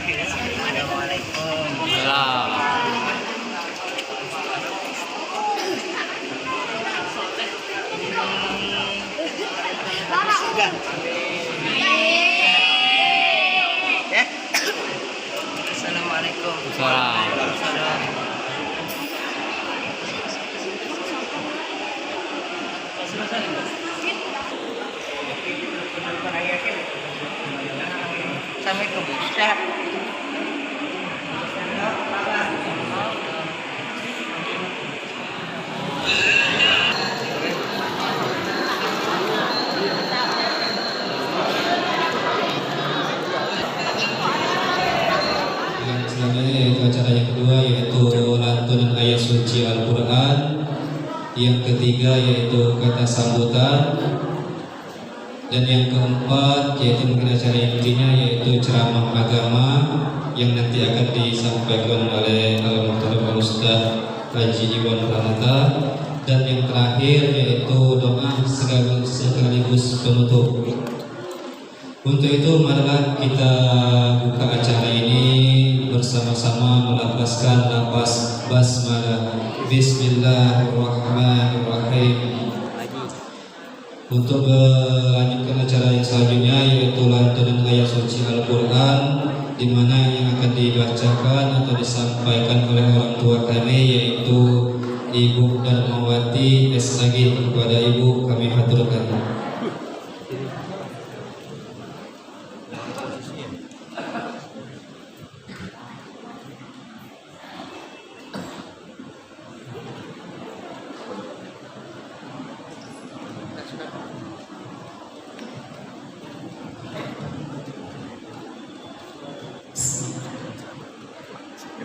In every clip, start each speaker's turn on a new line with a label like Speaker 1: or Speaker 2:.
Speaker 1: Assalamualaikum. Assalamualaikum. Sehat.
Speaker 2: Selanjutnya yaitu acara yang kedua yaitu lantunan ayat suci Al-Quran. Yang ketiga yaitu kata sambutan. Dan yang keempat yaitu mungkin acara intinya yaitu ceramah agama yang nanti akan disampaikan oleh Al-Muhtaram Ustaz Haji Iwan Pranata. Dan yang terakhir yaitu doa sekaligus penutup. Untuk itu marilah kita buka acara ini bersama-sama melafazkan lafaz basmalah. Bismillahirrahmanirrahim. Untuk melanjutkan acara yang selanjutnya yaitu lantunan ayat suci Al-Quran, di mana yang akan dibacakan atau disampaikan oleh orang tua kami yaitu Ibu Darmawati SAG. Kepada Ibu kami haturkan.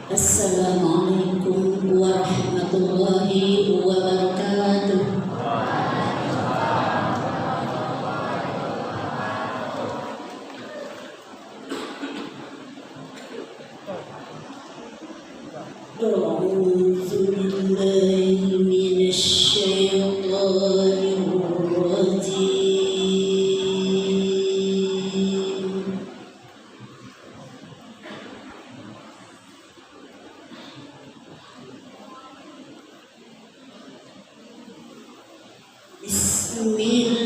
Speaker 3: Assalamualaikum warahmatullahi wabarakatuh. A'udzu billahi minasyaitonir rajim. Bismillahirrahmanirrahim.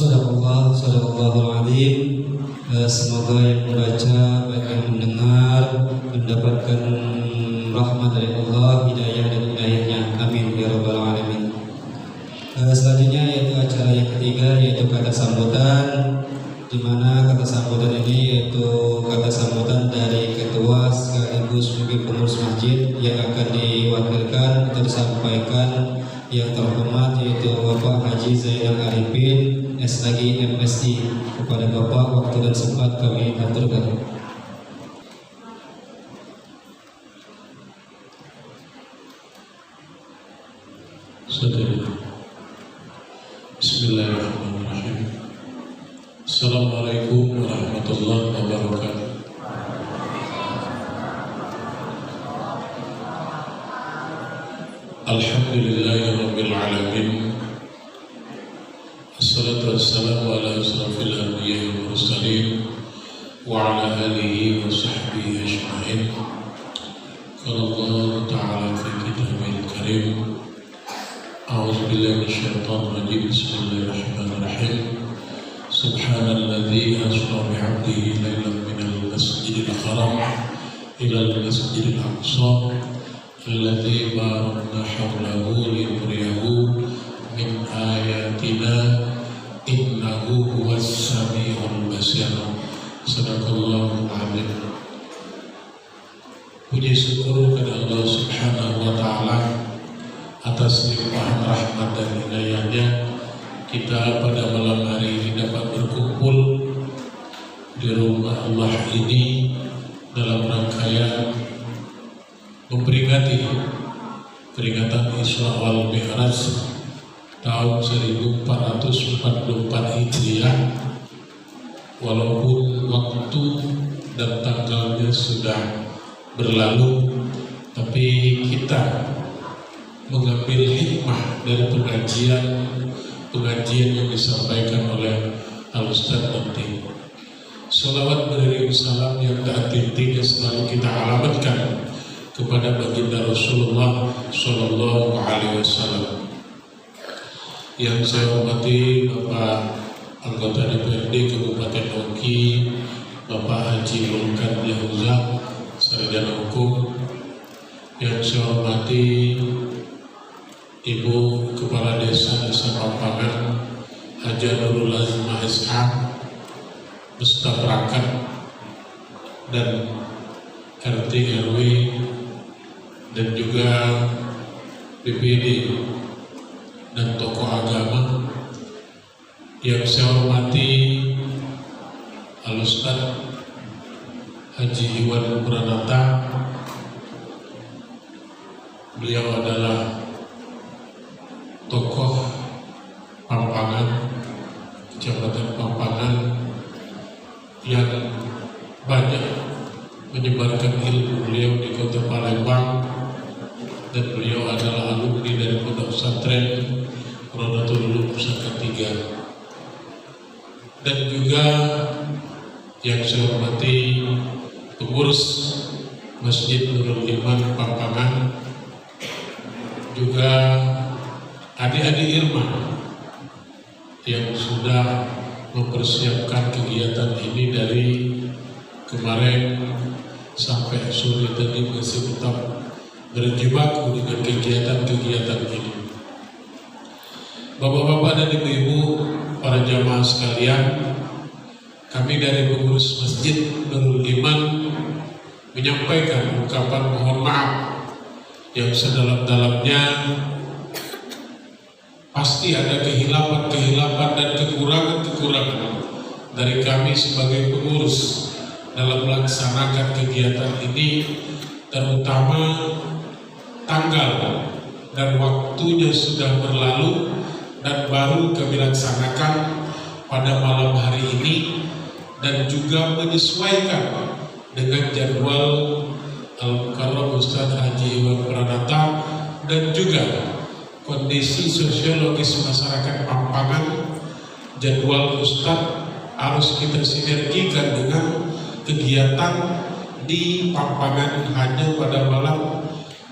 Speaker 2: Sadaqallahul Adzim. Semoga yang membaca baik yang mendengar mendapatkan rahmat dari Allah, hidayah dan hidayahnya. Amin ya rabbal alamin. Selanjutnya yaitu acara yang ketiga, yaitu kata sambutan, di mana kata sambutan ini yaitu kata sambutan dari ketua sekaligus pemimpin pengurus masjid yang akan diwakilkan atau disampaikan yang terhormat yaitu Bapak Haji Zainal Arifin SAG MSI. Kepada Bapak waktu dan sempat kami aturkan.
Speaker 4: Bismillahirrahmanirrahim. Assalamualaikum warahmatullahi wabarakatuh. Alhamdulillahirabbil alamin. Assalatu wassalamu ala asrafil anbiya'i wal mursalin wa ala alihi wa sahbihi ajma'in. Qala Allah ta'ala fi kitabil karim. A'udzu billahi minasyaitonir rajim. Bismillahirrahmanirrahim. Subhanalladzi asra bi 'abdihi lailan minal masjidil haram ilal masjidil aqsa alladzi barakna hawlahu linuriyahu min ayatina innahu huwas samiul basir. Sadaqallahul adzim. Puji syukur kepada Allah Subhanahu wa taala atas limpahan rahmat dan hidayahnya kita pada malam hari ini dapat berkumpul di rumah Allah ini dalam rangkaian memperingati peringatan Isra wal Mi'raj tahun 1444 Hijriah. Walaupun waktu dan tanggalnya sudah berlalu, tapi kita mengambil hikmah dari pengajian yang disampaikan oleh Al-Ustaz nanti. Salawat beriring salam yang tak henti-hentinya selalu kita alamatkan kepada baginda Rasulullah Sallallahu Alaihi Wasallam. Yang saya hormati Bapak Anggota DPRD Kabupaten Oki, Bapak Haji Lungkan Yahuza, Sarjana Hukum. Yang saya hormati Ibu Kepala Desa Pampangan Haja Nurul Azimah SH beserta perangkat dan RT RW dan juga BPD dan tokoh agama. Yang saya hormati Al-Ustaz Haji Iwan Pranata. Beliau adalah tokoh Pampangan, Kecamatan Pampangan yang banyak menyebarkan ilmu. Beliau di Kota Palembang dan beliau adalah alumni dari Pondok Pesantren Rodatul Ulum Pusaka 3. Dan juga yang saya hormati pengurus Masjid Nurul Iman Pampangan, juga adik-adik Irma yang sudah mempersiapkan kegiatan ini dari kemarin sampai sore tadi masih tetap berjibaku dengan kegiatan-kegiatan ini. Bapak-bapak dan ibu-ibu, para jamaah sekalian, kami dari pengurus Masjid Nurul Iman menyampaikan ungkapan mohon maaf yang sedalam-dalamnya. Pasti ada kehilapan dan kekurangan dari kami sebagai pengurus dalam melaksanakan kegiatan ini, terutama tanggal dan waktunya sudah berlalu dan baru kami laksanakan pada malam hari ini, dan juga menyesuaikan dengan jadwal Al-Mukarram Ustaz Haji Iwan Pranata dan juga kondisi sosiologis masyarakat Pampangan. Jadwal Ustaz harus kita sinergikan dengan kegiatan di Pampangan hanya pada malam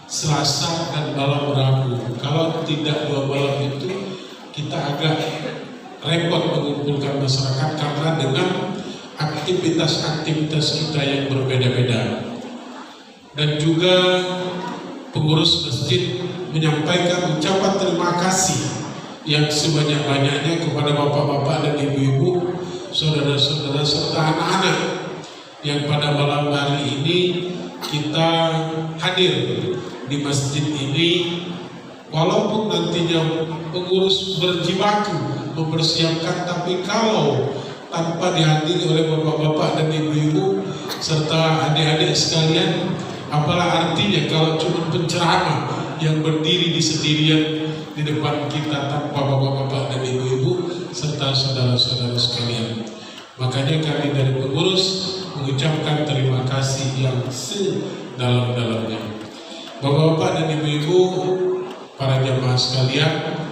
Speaker 4: Selasa dan malam Rabu. Kalau tidak dua malam itu kita agak repot mengumpulkan masyarakat karena dengan aktivitas-aktivitas kita yang berbeda-beda. Dan juga pengurus masjid menyampaikan ucapan terima kasih yang sebanyak-banyaknya kepada bapak-bapak dan ibu-ibu, saudara-saudara serta anak-anak yang pada malam hari ini kita hadir di masjid ini. Walaupun nantinya pengurus berjibaku mempersiapkan, tapi kalau tanpa dihadiri oleh bapak-bapak dan ibu-ibu serta adik-adik sekalian, apalah artinya kalau cuma penceramah yang berdiri di sendirian di depan kita tanpa bapak-bapak dan ibu-ibu serta saudara-saudara sekalian. Makanya kami dari pengurus mengucapkan terima kasih yang sedalam-dalamnya. Bapak-bapak dan ibu-ibu, para jamaah sekalian,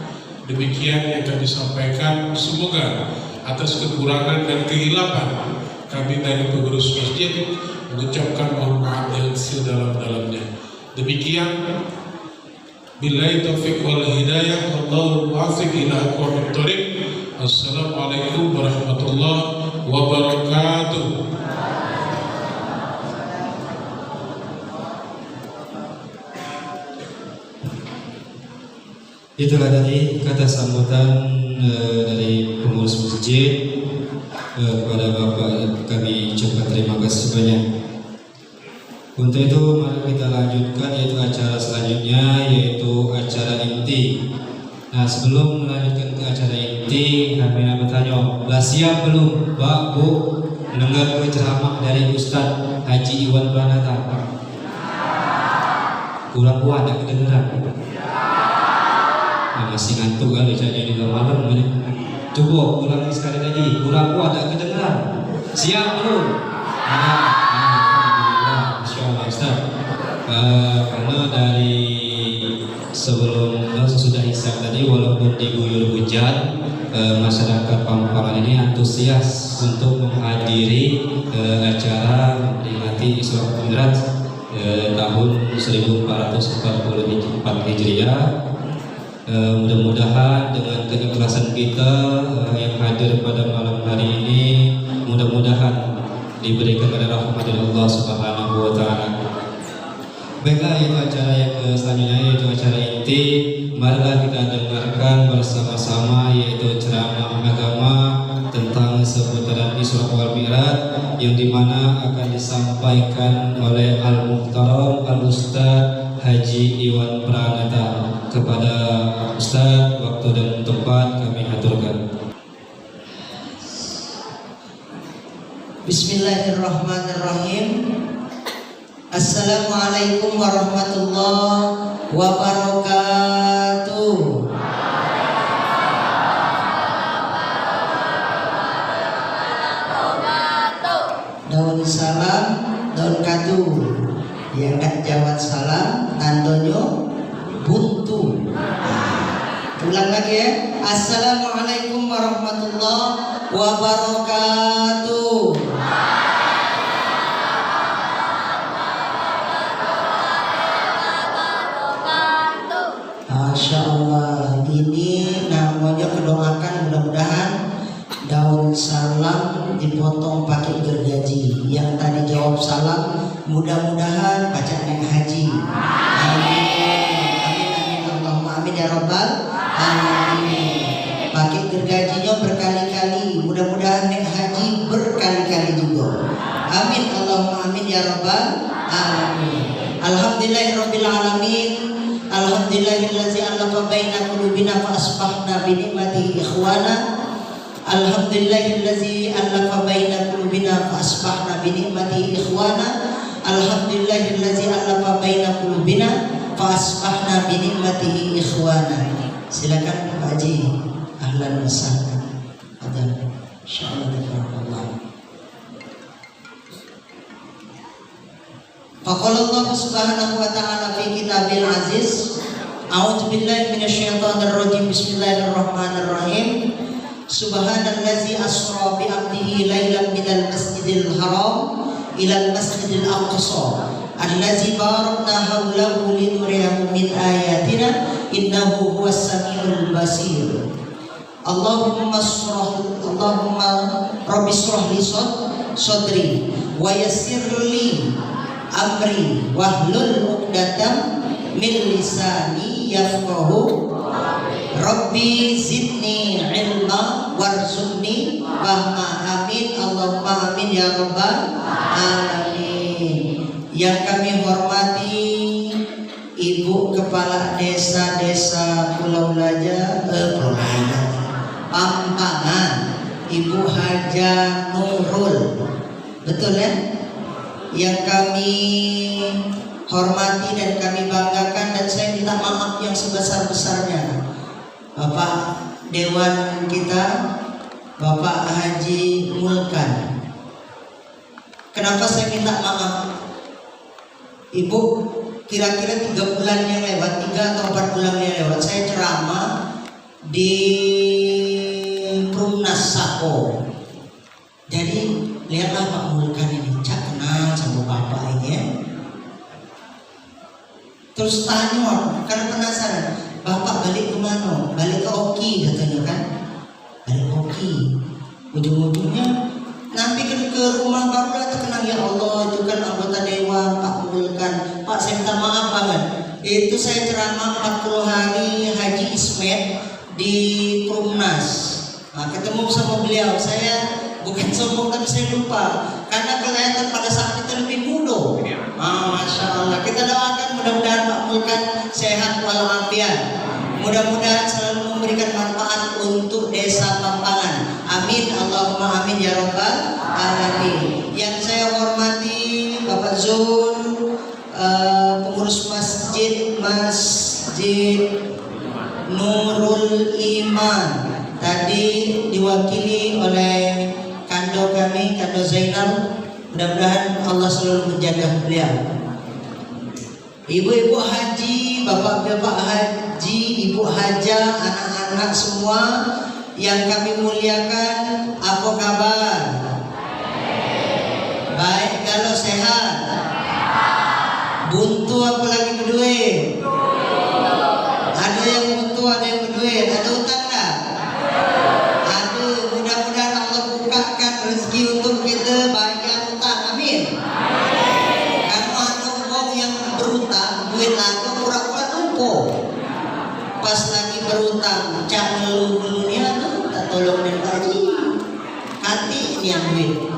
Speaker 4: demikian yang kami sampaikan. Semoga atas kekurangan dan kehilapan kami dari pengurus masjid mengucapkan mohon maaf yang sedalam-dalamnya. Demikian, billahi taufiq wal hidayah, wallahu muwaffiq ila aqwamit thoriq. Assalamualaikum warahmatullahi wabarakatuh.
Speaker 2: Itulah tadi kata sambutan dari pengurus masjid kepada Bapak. Kami ucapkan terima kasih banyak. Untuk itu mari kita lanjutkan yaitu acara selanjutnya, yaitu acara inti. Nah, sebelum melanjutkan ke acara inti, kami nak bertanya, lah siap belum Pak Bu mendengar ceramah dari Ustaz Haji Iwan Pranata? Kurang kuat tak kedengaran? Masih ngantuk kali saya di malam ini. Coba ulangi sekali lagi. Kurang kuat tak kedengaran? Siap belum? Alhamdulillah, insyaallah Ustaz. Karena dari sebelum sesudah isya tadi, walaupun diguyur hujan, masyarakat Pampangan ini antusias untuk menghadiri acara memperingati Isra Mi'raj tahun 1444 Hijriah. Mudah-mudahan dengan keikhlasan kita yang hadir pada malam hari ini, mudah-mudahan diberikan pada rahmat dari Allah Subhanahu wa Ta'ala. Baiklah, itu acara yang selanjutnya, yaitu acara inti. Marilah kita dengarkan bersama-sama yaitu ceramah agama tentang seputaran Isra wal Mi'raj, yang dimana akan disampaikan oleh Al-Muhtaram Al-Ustaz Haji Iwan Pranata. Kepada Ustaz, waktu dan tempat kami aturkan.
Speaker 1: Bismillahirrahmanirrahim. Assalamualaikum warahmatullahi wabarakatuh. Daun salam, daun katu. Yang nak jawab salam, tandanya buntu. Ulang lagi ya. Assalamualaikum warahmatullahi wabarakatuh. Masya Allah, ini namanya kedoakan, mudah-mudahan daun salam dipotong pakai gergaji. Yang tadi jawab salam, mudah-mudahan baca naik haji. Amin ya Rabbal Alamin. Pakai gergajinya berkali-kali, mudah-mudahan naik haji berkali-kali juga. Amin Allahumma amin ya Rabbal Alamin. Alhamdulillahirabbil alamin. Alhamdulillahillazi alafa baina qulubina fa asbahna bi ni'matihi ikhwana. Alhamdulillahillazi alafa baina qulubina fa asbahna bi ni'matihi ikhwana. Alhamdulillahillazi alafa baina qulubina fa asbahna bi ni'matihi ikhwana. Silakan Pak Haji. Ahlan wa sahlan. Ada insyaallah taala. Faqala Allah subhanahu wa ta'ala fi kitabil aziz. A'udzu billahi minasyaitonir rajim. Bismillahirrahmanirrahim. Subhanallazi asra bi 'abdihi lailan minal masjidil haram ilal masjidil aqsa allazi barakna hawlahu linuriyahu min ayatina innahu huwas samiul basir. Allahumma Rabbi shrah li sadri wa yassir li amri wahlul 'uqdatam min lisani yafqahu Rabbi zidni ilma warzuqni fahma. Amin Allahumma amin ya rabbal alamin. Yang kami hormati Ibu Kepala Desa Pulau Laja Pampangan, Ibu Haja Nurul, betul ya? Yang kami hormati dan kami banggakan, dan saya minta maaf yang sebesar-besarnya Bapak Dewan kita, Bapak Haji Mulkan. Kenapa saya minta maaf? Ibu, kira-kira 3 bulan yang lewat, 3 atau 4 bulan yang lewat, saya ceramah di Prumnas Sako. Jadi lihatlah Pak Mulkan ini, cak kenal sama Bapak ini ya. Terus tanya, karena penasaran, Bapak balik ke mana? Balik ke Oki katanya kan? Balik ke Oki. Ujung-ujungnya nanti ke rumah baru lah terkenal, ya Allah itu kan anggota dewan Pak Mulkan. Pak saya minta maaf banget, itu saya ceramah 40 hari Haji Ismet di Prumnas. Nah, ketemu sama beliau, saya bukan sombong tapi saya lupa karena kelihatan pada saat itu lebih muda. Masya Allah, kita doakan mudah-mudahan Pak Mulkan sehat walafiat, mudah-mudahan selalu memberikan manfaat untuk desa Pampangan. Amin Allahumma amin ya rabbal alamin. Yang saya hormati Bapak Zul, pengurus masjid Nurul Iman, tadi diwakili oleh Kando kami, Kando Zainal. Mudah-mudahan Allah selalu menjaga beliau. Ibu-ibu haji, bapak-bapak haji, ibu haja, anak-anak semua yang kami muliakan, apa kabar? Baik, kalau sehat. Buntu apa lagi berduit? Ada yang buntu, ada yang berduit. Ada utang tak? Aduh, mudah-mudahan Allah bukakan rezeki untuk kita bayar utang. Amin. Karena ada orang yang berutang, duit laku pura-pura numpuk. Pas lagi berutang, cak ngeluh-ngeluhnya tuh tak tolong dan gaji. Hati ini yang duit.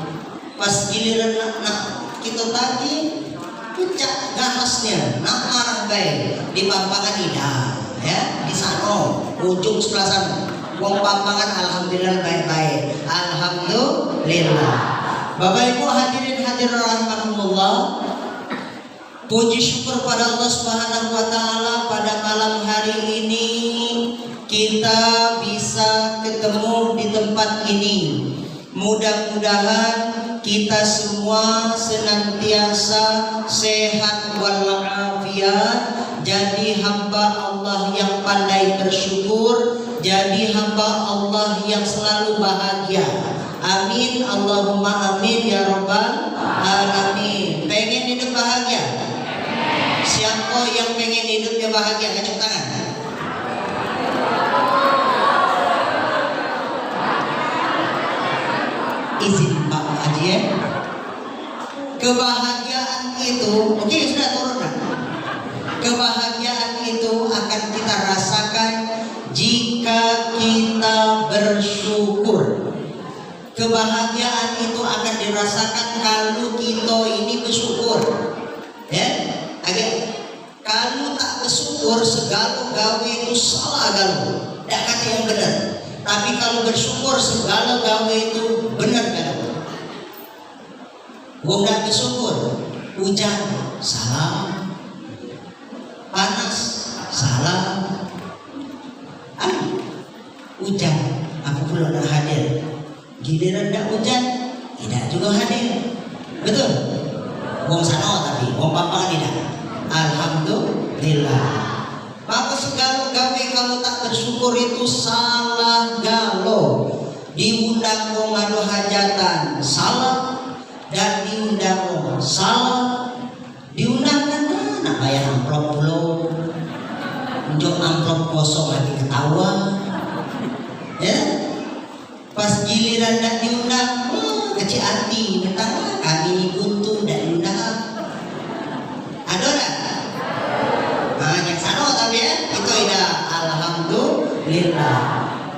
Speaker 1: Pas giliran nak kita tadi, puncak gasnya, nak marah baik di Pampangan tidak, ya di sana ujung sebelah sana. Wong Pampangan alhamdulillah baik-baik, alhamdulillah. Bapak Ibu hadirin hadirat rahimakumullah, puji syukur pada Allah Subhanahu wa taala pada malam hari ini kita bisa ketemu di tempat ini. Mudah-mudahan kita semua senantiasa sehat walafiat, jadi hamba Allah yang pandai bersyukur, jadi hamba Allah yang selalu bahagia. Amin Allahumma amin ya rabbal alamin. Pengen hidup bahagia? Siapa yang pengen hidupnya bahagia? Angkat tangan. Izin Pak Haji ya. Kebahagiaan itu, oke sudah turun. Kebahagiaan itu akan kita rasakan jika kita bersyukur. Kebahagiaan itu akan dirasakan kalau kita ini bersyukur. Ya, agak kalau tak bersyukur segala gawe itu salah galau. Tak kata yang benar. Tapi kalau bersyukur segala gawe itu benar galau. Wong tak bersyukur, hujan salah, panas salah, hujan aku belum hadir. Giliran tak hujan, tidak juga hadir. Betul? Wong sana tapi wong Pampangan tidak. Alhamdulillah. Maka segala gawe kalau tak bersyukur itu salah galau. Diundang wong adu hajatan salah, dan diundang wong salah. Diundang kan nak bayar amplop belum, unjuk amplop kosong lagi ketawa. Ya, pas giliran nak diundang, kecil hati, tentang kami kuntung dan diundang. Ada tak? Nah, yang sana tapi ya, itu ida alhamdulillah.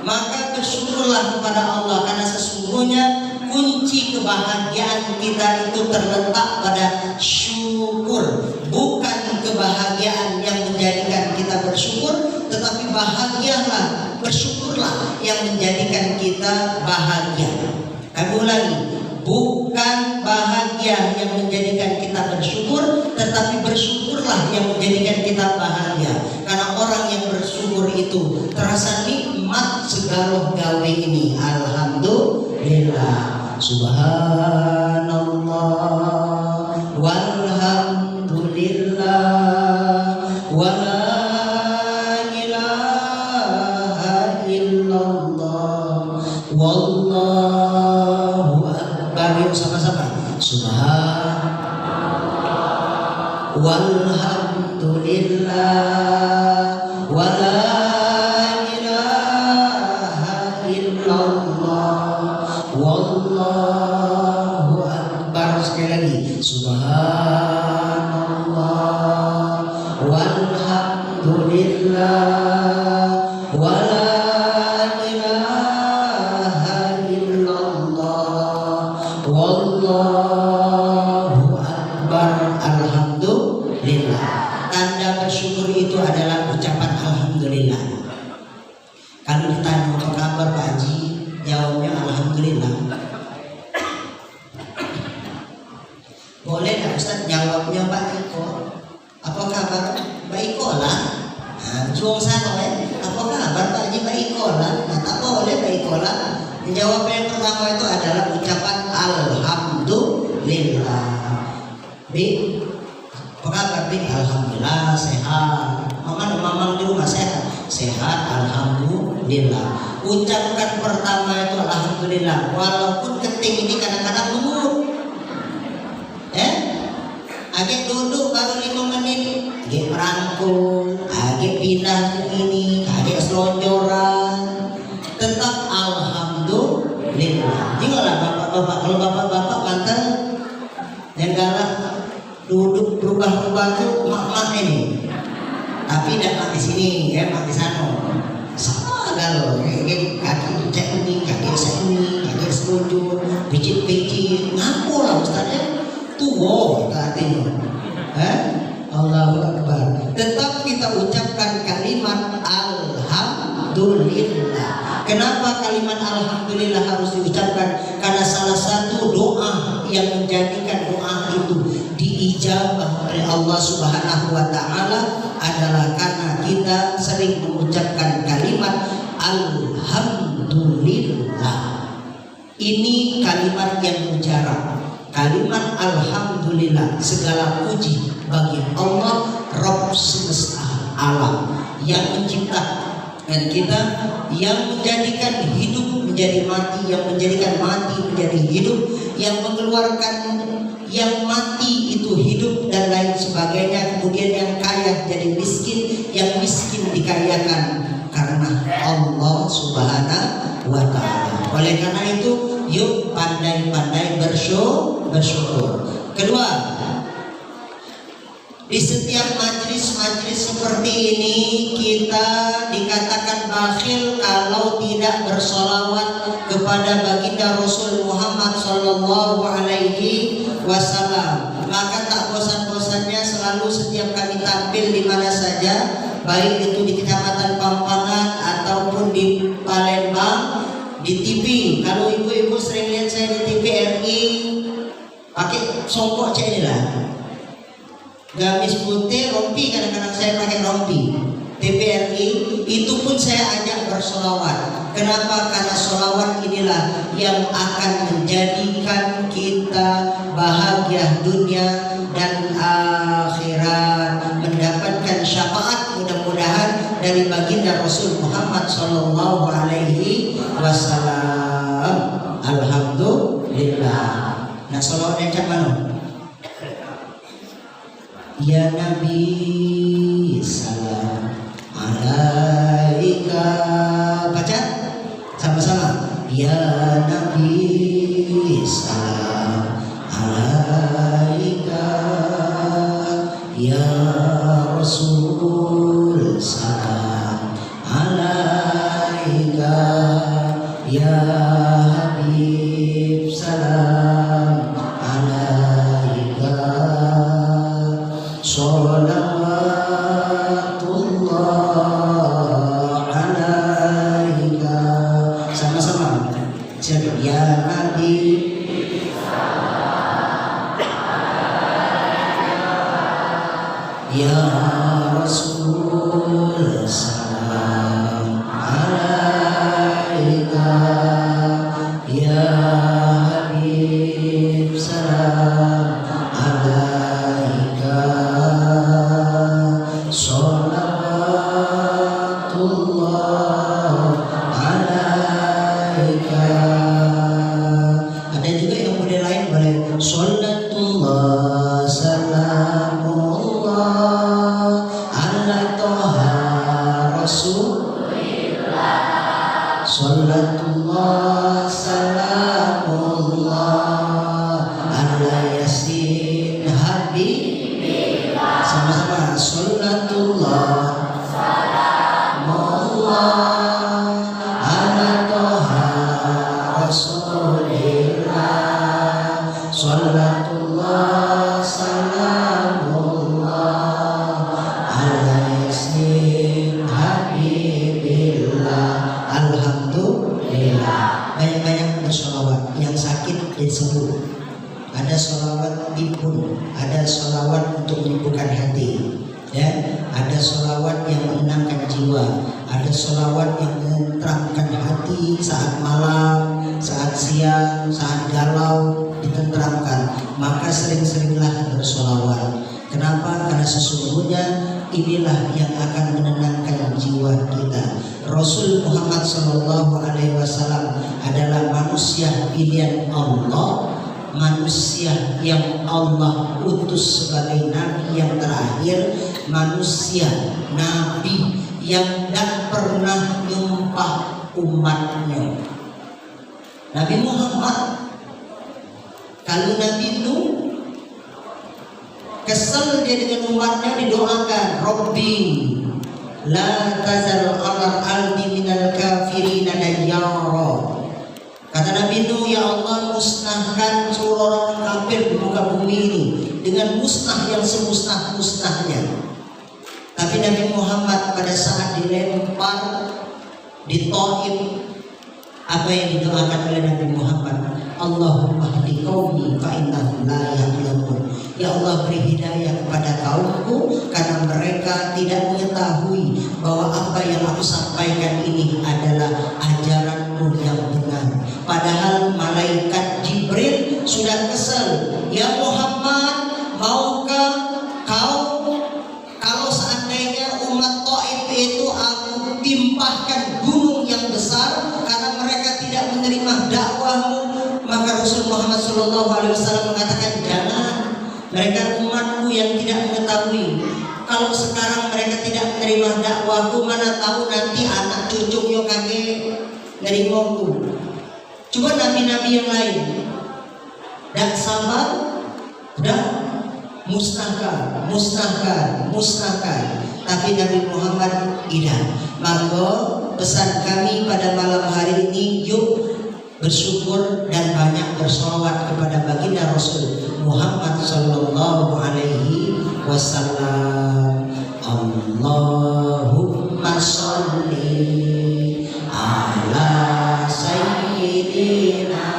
Speaker 1: Maka bersyukurlah kepada Allah karena sesungguhnya kunci kebahagiaan kita itu terletak pada syukur, bukan kebahagiaan yang menjadikan kita bersyukur, tetapi bahagialah, bersyukurlah yang menjadikan kita bahagia. Kami ulangi, bukan bahagia yang menjadikan kita bersyukur, tetapi bersyukurlah yang menjadikan kita bahagia. Karena orang yang bersyukur itu terasa nikmat segala gawe ini. Alhamdulillah, subhanallah, walhamdulillah, wala ilaha illallah, wallahu akbar. Yuk sama-sama, subhanallah, walhamdulillah, wala ilaha illallah, wallahu akbar. Sekali lagi, subhanallah, walhamdulillah, wala ilaha illallah, wallahu akbar. Alhamdulillah. Tanda bersyukur itu adalah ucapan alhamdulillah. Kalau ditanya apa kabar Pak Haji, jawabnya alhamdulillah. Boleh nggak Ustaz jawabnya Pak Iko? Apa kabar Pak Iko lah? Nah, juang sana ya. Apa kabar Pak Haji Pak Iko lah? Nah, tak boleh Pak Iko lah. Jawaban yang pertama itu adalah ucapan alhamdulillah. Bi, apa kabar Bi? Alhamdulillah sehat. Mamang di rumah sehat? Sehat, alhamdulillah. Ucapkan pertama itu alhamdulillah. Walaupun keting ini kadang-kadang lumut. Agak duduk baru 5 menit, agak merangkul, agak pindah ini, agak selonjoran. Tetap alhamdulillah. Janganlah bapak-bapak, kalau bapak-bapak mantan yang galak duduk berubah-ubah tuh mak-mak ini. Tapi tidak mak di sini, ya mak di sana. Sama galau, kaki cek ini, kaki saya ini, kaki selonjor, pijit-pijit, ngapo lah Ustaznya. Tua artinya. Allahu Akbar. Tetap kita ucapkan kalimat alhamdulillah. Kenapa kalimat alhamdulillah harus diucapkan? Karena salah satu doa yang menjadikan doa itu diijabah oleh Allah Subhanahu wa taala adalah karena kita sering mengucapkan kalimat alhamdulillah. Ini kalimat yang mujarab. Kalimat alhamdulillah, segala puji bagi Allah Rabb semesta alam yang menciptakan kita, yang menjadikan hidup menjadi mati, yang menjadikan mati menjadi hidup, yang mengeluarkan yang mati itu hidup dan lain sebagainya. Kemudian yang kaya jadi miskin, yang miskin dikayakan karena Allah Subhanahu wa taala. Oleh karena itu, yuk pandai-pandai bersyukur. Kedua, di setiap majlis-majlis seperti ini kita dikatakan bakhil kalau tidak bersolawat kepada baginda Rasul Muhammad Sallallahu Alaihi Wasallam. Maka tak bosan-bosannya selalu setiap kami tampil di mana saja, baik itu di Kecamatan Pampangan ataupun di Palembang, di TV. Kalau ibu-ibu sering lihat saya di TVRI pakai songkok cek ini lah, gamis putih, rompi, kadang-kadang saya pakai rompi. TVRI itu pun saya ajak bersolawat. Kenapa? Karena solawat inilah yang akan menjadikan kita bahagia dunia dan akhirat, mendapatkan syafaat mudah-mudahan dari baginda Rasul Muhammad Sallallahu Alaihi Wasallam. Alhamdulillah. Nah, solawatnya macam mana? Ya Nabi salam alaika, baca Salatullah salamullah ala yasin habibillah. Sama-sama. Salatullah salamullah ala toha rasulillah. Salatullah salamullah ala yasin habibillah. Alhamdulillah. Banyak-banyak bersolawat. Yang sakit disebut. Ada solawat timbun, ada solawat untuk menyembuhkan hati, ya. Ada solawat yang menenangkan jiwa, ada solawat yang menenteramkan hati saat malam, saat siang, saat galau, ditenteramkan. Maka sering-seringlah bersolawat. Kenapa? Karena sesungguhnya inilah yang akan menenangkan jiwa kita. Rasul Muhammad SAW adalah manusia pilihan Allah, manusia yang Allah utus sebagai nabi yang terakhir, manusia nabi yang tak pernah nyumpah umatnya. Nabi Muhammad, kalau Nabi Nuh kesel dia dengan umatnya, didoakan, Rabbi la tazal alal ardi minal kafirina dayyara. Kata Nabi Nuh, ya Allah, musnahkan seluruh orang kafir di muka bumi ini dengan musnah yang semusnah-musnahnya. Tapi Nabi Muhammad pada saat dilempar di Taif, apa yang didoakan oleh Nabi Muhammad? Allahumma hdi qaumi fa innahum la ya'lamun. Ya Allah, beri hidayah kepada kaumku karena mereka tidak mengetahui bahwa apa yang aku sampaikan ini adalah ajaranmu yang benar. Padahal malaikat Jibril sudah kesal. Ya Muhammad, maukah kau kalau seandainya umat Taif itu aku timpahkan gunung yang besar karena mereka tidak menerima dakwahmu? Maka Rasul Muhammad SAW mengatakan, jangan. Mereka umatku yang tidak mengetahui. Kalau sekarang mereka tidak menerima dakwahku, mana tahu nanti anak cucunya kakek nerimaku. Coba nabi-nabi yang lain, dan sabar, dan musnahkan. Tapi Nabi Muhammad tidak. Maka pesan kami pada malam hari ini, yuk bersyukur dan banyak bersolawat kepada baginda Rasul Muhammad Sallallahu Alaihi Wasallam. Allahumma sholli ala sayyidina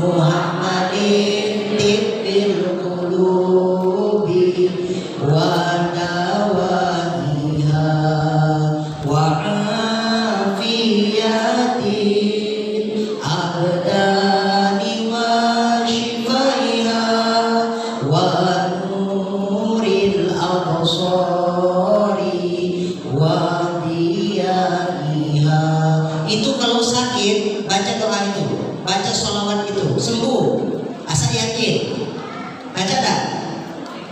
Speaker 1: Muhammadin tibbil qulubi wa dawaiha wa afiyati abdani wa shifaiha wa nuril absari wa diyaiha. Itu kalau sakit baca doa itu, baca sholawat itu, sembuh. Asal yakin. Baca tak?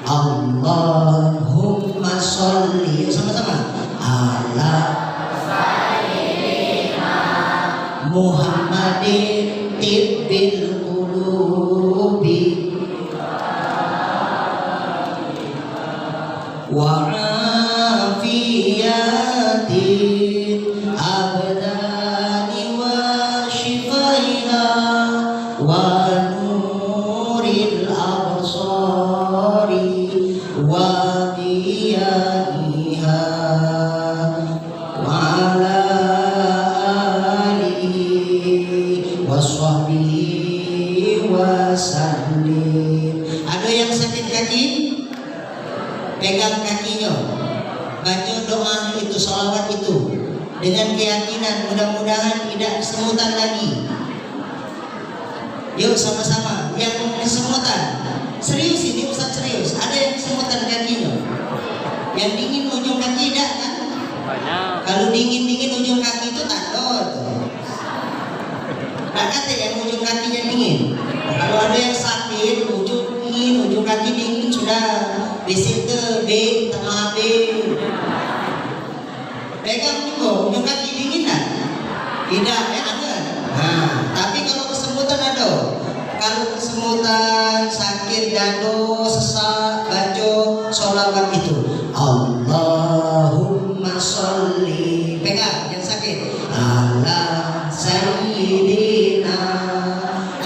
Speaker 1: Allahumma sholli, sama-sama, ala Muhammadin tibbil qulubi wa afiyati abdani wa shifaiha wa nuril absari wa diyaiha wa ala waswahbihi wasallim. Ada yang sakit kaki? Pegang kakinya, baca doa itu, sholawat itu dengan keyakinan, mudah-mudahan tidak kesemutan lagi. Yuk sama-sama. Yang kesemutan, serius ini Ustaz, serius. Ada yang kesemutan kakinya? Yang dingin ujung kaki tidak kan? Kalau dingin-dingin ujung kaki itu tanda tuh. Nah, kata yang ujung kakinya dingin. Kalau ada yang sakit, ujung dingin, ujung kaki dingin, sudah basic ke B, tengah B. Pegang juga, punya kaki dingin kan? Tidak, ya ada. Nah, tapi kalau kesemutan ada. Kalau kesemutan, sakit, dado, sesak, baca sholawat itu Allahumma sholli, pegang yang sakit, ala sayyidina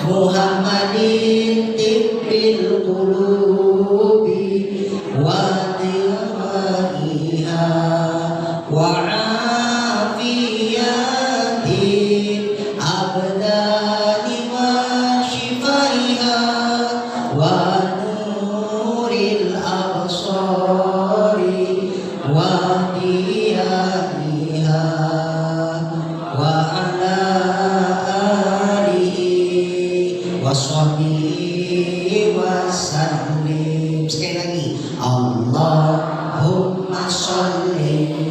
Speaker 1: Muhammadin tibbil qulubi wa diyaiha wa afiyatin abdani wa shifaiha wa nuril absari wa diyaiha wa ala alihi wa sahbihi wa sallim. Sekali lagi, Allahumma sholli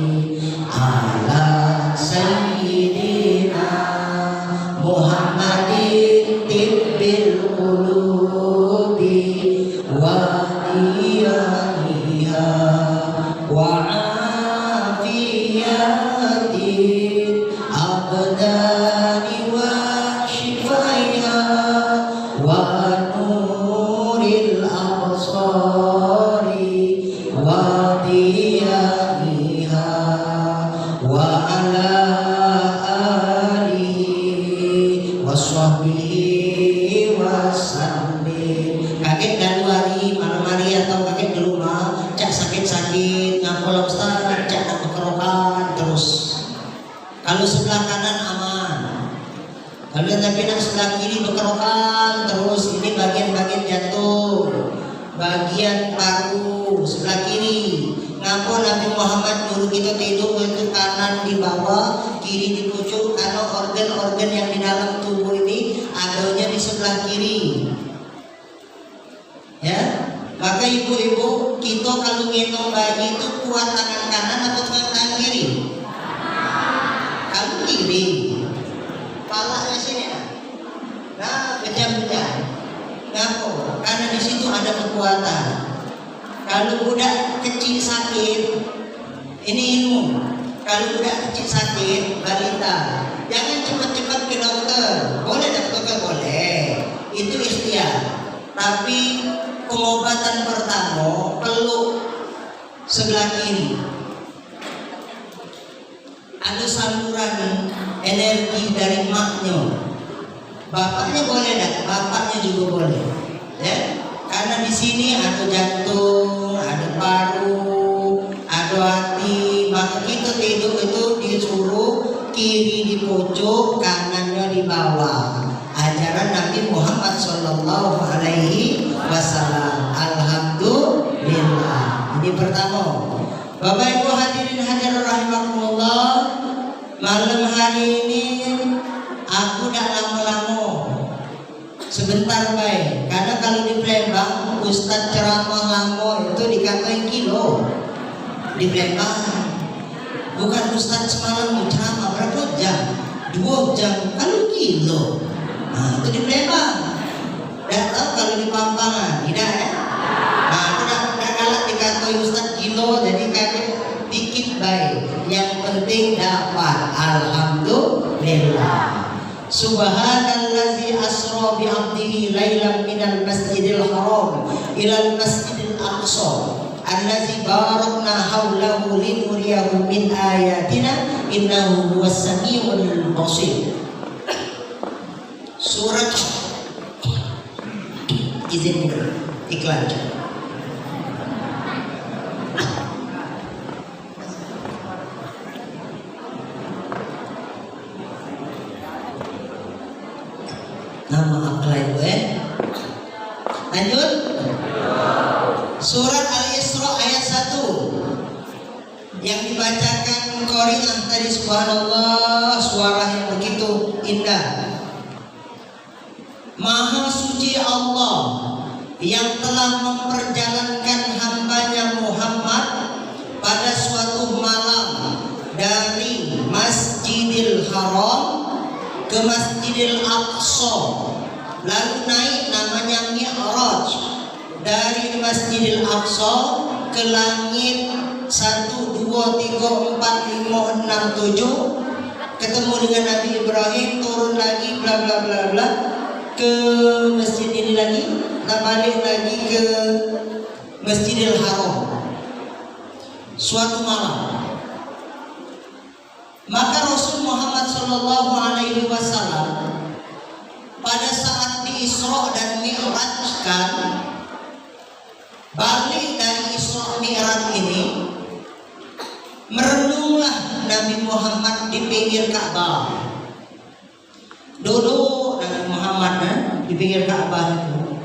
Speaker 1: ala sayyidina Muhammadin tibbil qulubi wa diyaiha wa afiyatin abdani wa shifaiha wa nuril absari wa diyaiha wa ala alihi wa sahbihi wa sallim. Kakek dan wari malam hari atau kakek di rumah cak sakit-sakit ngapola Ustaz, cak nak kekerokan terus. Kalau sebelah kanan aman, kalau tapi nak sebelah kiri berkerokan terus. Ini bagian-bagian jantung, bagian paru sebelah kiri. Ngapa Nabi Muhammad nyuruh kita tidur itu kanan di bawah, kiri di pucuk, karena organ-organ yang di dalam tubuh ini adanya di sebelah kiri. Ya, maka ibu-ibu kita kalau ngendong bayi itu kuat tangan kanan atau tangan kiri? Kalau kiri, palanya sini. Nah, pejam-pejam. Ngapa? Karena di situ ada kekuatan. Kalau budak kecil sakit, ini ilmu. Kalau budak kecil sakit, balita, jangan cepat-cepat ke dokter. Boleh tak dokter? Boleh. Itu ikhtiar. Tapi pengobatan pertama peluk sebelah kiri. Ada saluran energi dari maknya. Bapaknya boleh tak? Bapaknya juga boleh. Ya? Karena di sini ada jantung, ada paru, ada hati. Maka kita tidur itu disuruh kiri di pojok, kanannya di bawah. Ajaran Nabi Muhammad Sallallahu Alaihi Wasallam. Alhamdulillah. Ini pertama. Bapak Ibu hadirin hadirin rahimakumullah. Malam hari ini aku tidak lama-lama. Sebentar baik, karena kalau di Palembang Ustadz ceramah lama itu dikatain kilo di Palembang. Bukan Ustadz semalam ceramah berapa jam? 2 jam, kalau kilo. Nah itu di Palembang. Tidak tahu kalau di Pampangan, tidak ya? Nah tidak galak dikatain Ustadz kilo, jadi kakek dikit baik. Yang penting dapat. Alhamdulillah. Subhanallazi asra bi 'abdihi lailan minal masjidil haram ilal masjidil aqsa allazi barakna haulahu linuriyahu min ayatina innahu huwas samiul basir. Surat izin iklan. Nama apa lagi lanjut. Surat Al-Isra ayat 1 yang dibacakan Qari'ah tadi. Subhanallah, suara yang begitu indah. Maha suci Allah yang telah memperjalankan hambanya Muhammad pada suatu malam dari Masjidil Haram ke Masjidil Aqsa, lalu naik namanya Mi'raj dari Masjidil Aqsa ke langit 1, 2, 3, 4, 5, 6, 7 ketemu dengan Nabi Ibrahim, turun lagi bla bla bla bla ke masjid ini lagi, dan balik lagi ke Masjidil Haram. Suatu malam, maka Rasul Muhammad Sallallahu Alaihi Wasallam pada saat di Isra dan Mi'rajkan, balik dari Isra Mi'raj ini, merenunglah Nabi Muhammad di pinggir Ka'bah. Duduk Nabi Muhammad di pinggir Ka'bah itu.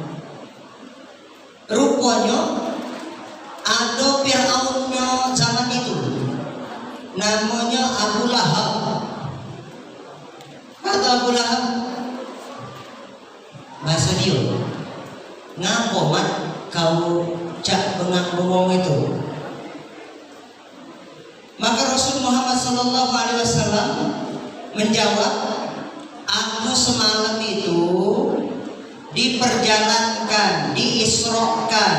Speaker 1: Rupanya ada Fir'aunnya zaman itu, namanya Abu Lahab. Kata Abu Lahab, bahasa dia, ngapa mat kau cak bengong itu? Maka Rasul Muhammad Sallallahu Alaihi Wasallam menjawab, aku semalam itu diperjalankan, diisrokan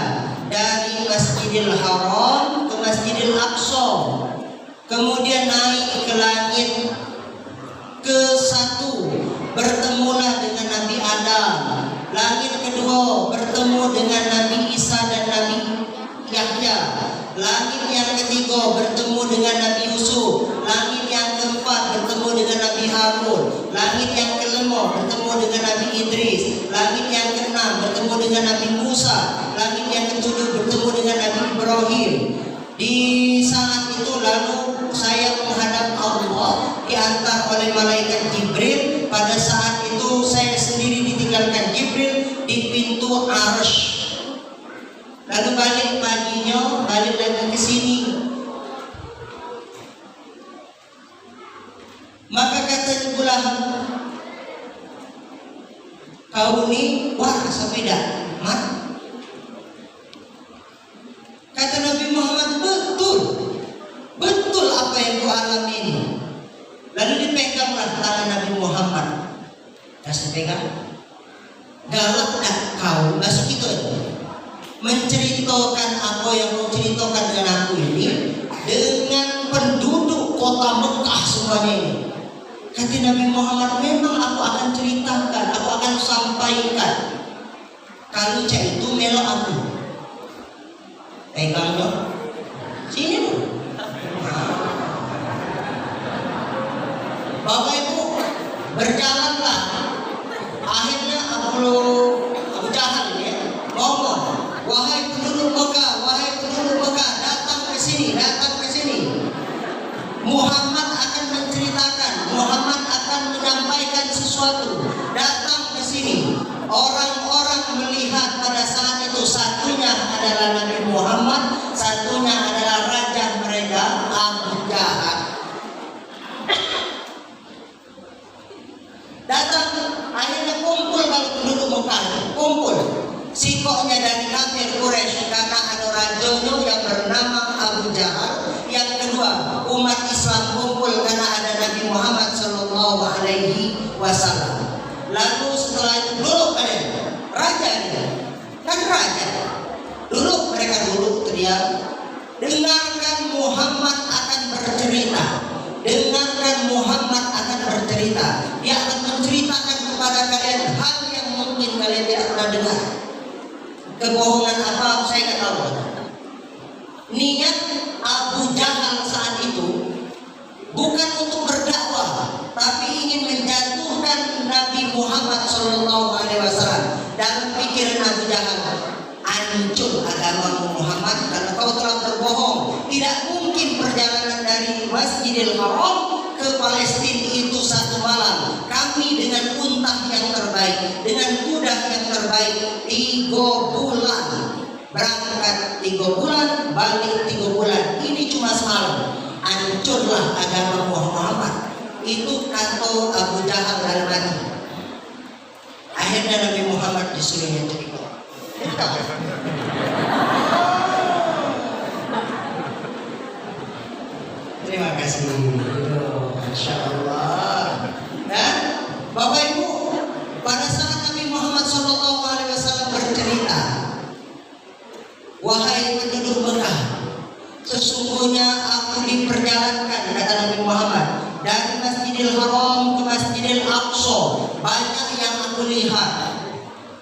Speaker 1: dari Masjidil Haram ke Masjidil Aqsa, kemudian naik ke langit ke-1, bertemulah dengan Nabi Adam. Langit kedua bertemu dengan Nabi Isa dan Nabi Yahya. Langit yang ketiga bertemu dengan Nabi Yusuf. Langit yang keempat bertemu dengan Nabi Harun. Langit yang kelima bertemu dengan Nabi Idris. Langit yang keenam bertemu dengan Nabi Musa. Langit yang ketujuh bertemu dengan Nabi Ibrahim. Di saat itu lalu saya menghadap Allah, diantar oleh malaikat Jibril. Pada saat itu saya sendiri ditinggalkan Jibril di pintu Arsy. Lalu balik paginya, balik lagi ke sini. Maka kata Abu Lahab, kau ni wah sampai dah mat. Kata Nabi Muhammad, betul apa yang kau alami ini. Lalu dipeganglah tangan Nabi Muhammad. Kasih pegang. Galak dah kau, masuk itu aja. Menceritakan apa yang kau ceritakan dengan aku ini dengan penduduk kota Mekah semuanya ini. Kata Nabi Muhammad, memang aku akan ceritakan, aku akan sampaikan. Kalau cak itu melok aku. Pegang dong. Sini dulu. Bapak Ibu, berjalanlah. Akhirnya Abu Jahal ya ngomong, wahai penduduk Mekah, datang ke sini. Muhammad akan menceritakan, Muhammad akan menyampaikan sesuatu. Datang ke sini. Orang-orang melihat pada saat itu, satunya adalah Nabi Muhammad, satunya adalah raja mereka Abu Jahal. Datang, akhirnya kumpul kalau penduduk Mekah, kumpul. Sikoknya dari kafir Quraisy karena ada rajanya yang bernama Abu Jahal. Yang kedua, umat Islam kumpul karena ada Nabi Muhammad Sallallahu Alaihi Wasallam. Lalu setelah itu duduk kalian, raja dia, kan raja. Duduk, mereka duduk teriak, dengarkan Muhammad akan bercerita. Dengarkan Muhammad akan bercerita. Dia akan menceritakan kepada kalian hal yang mungkin kalian tidak pernah dengar. Kebohongan apa saya nggak tahu. Niat Abu Jahal saat itu bukan untuk berdakwah, tapi ingin menjatuhkan Nabi Muhammad SAW. Dalam pikiran Abu Jahal, hancur agama Muhammad karena kau telah berbohong. Tidak mungkin perjalanan dari Masjidil Haram ke Palestina itu satu malam. Kami dengan unta yang terbaik, dengan kuda yang terbaik, 3 bulan berangkat, 3 bulan balik, 3 bulan. Ini cuma semalam. Hancurlah agama Muhammad. Itu kata Abu Jahal dalam hati. Akhirnya Nabi Muhammad disuruh yang cerita. Terima kasih. Masya Allah. Dan Bapak Ibu, pada saat Nabi Muhammad SAW bercerita, wahai penduduk Mekah, sesungguhnya dari Masjidil Haram ke Masjidil Aqsa, banyak yang aku lihat.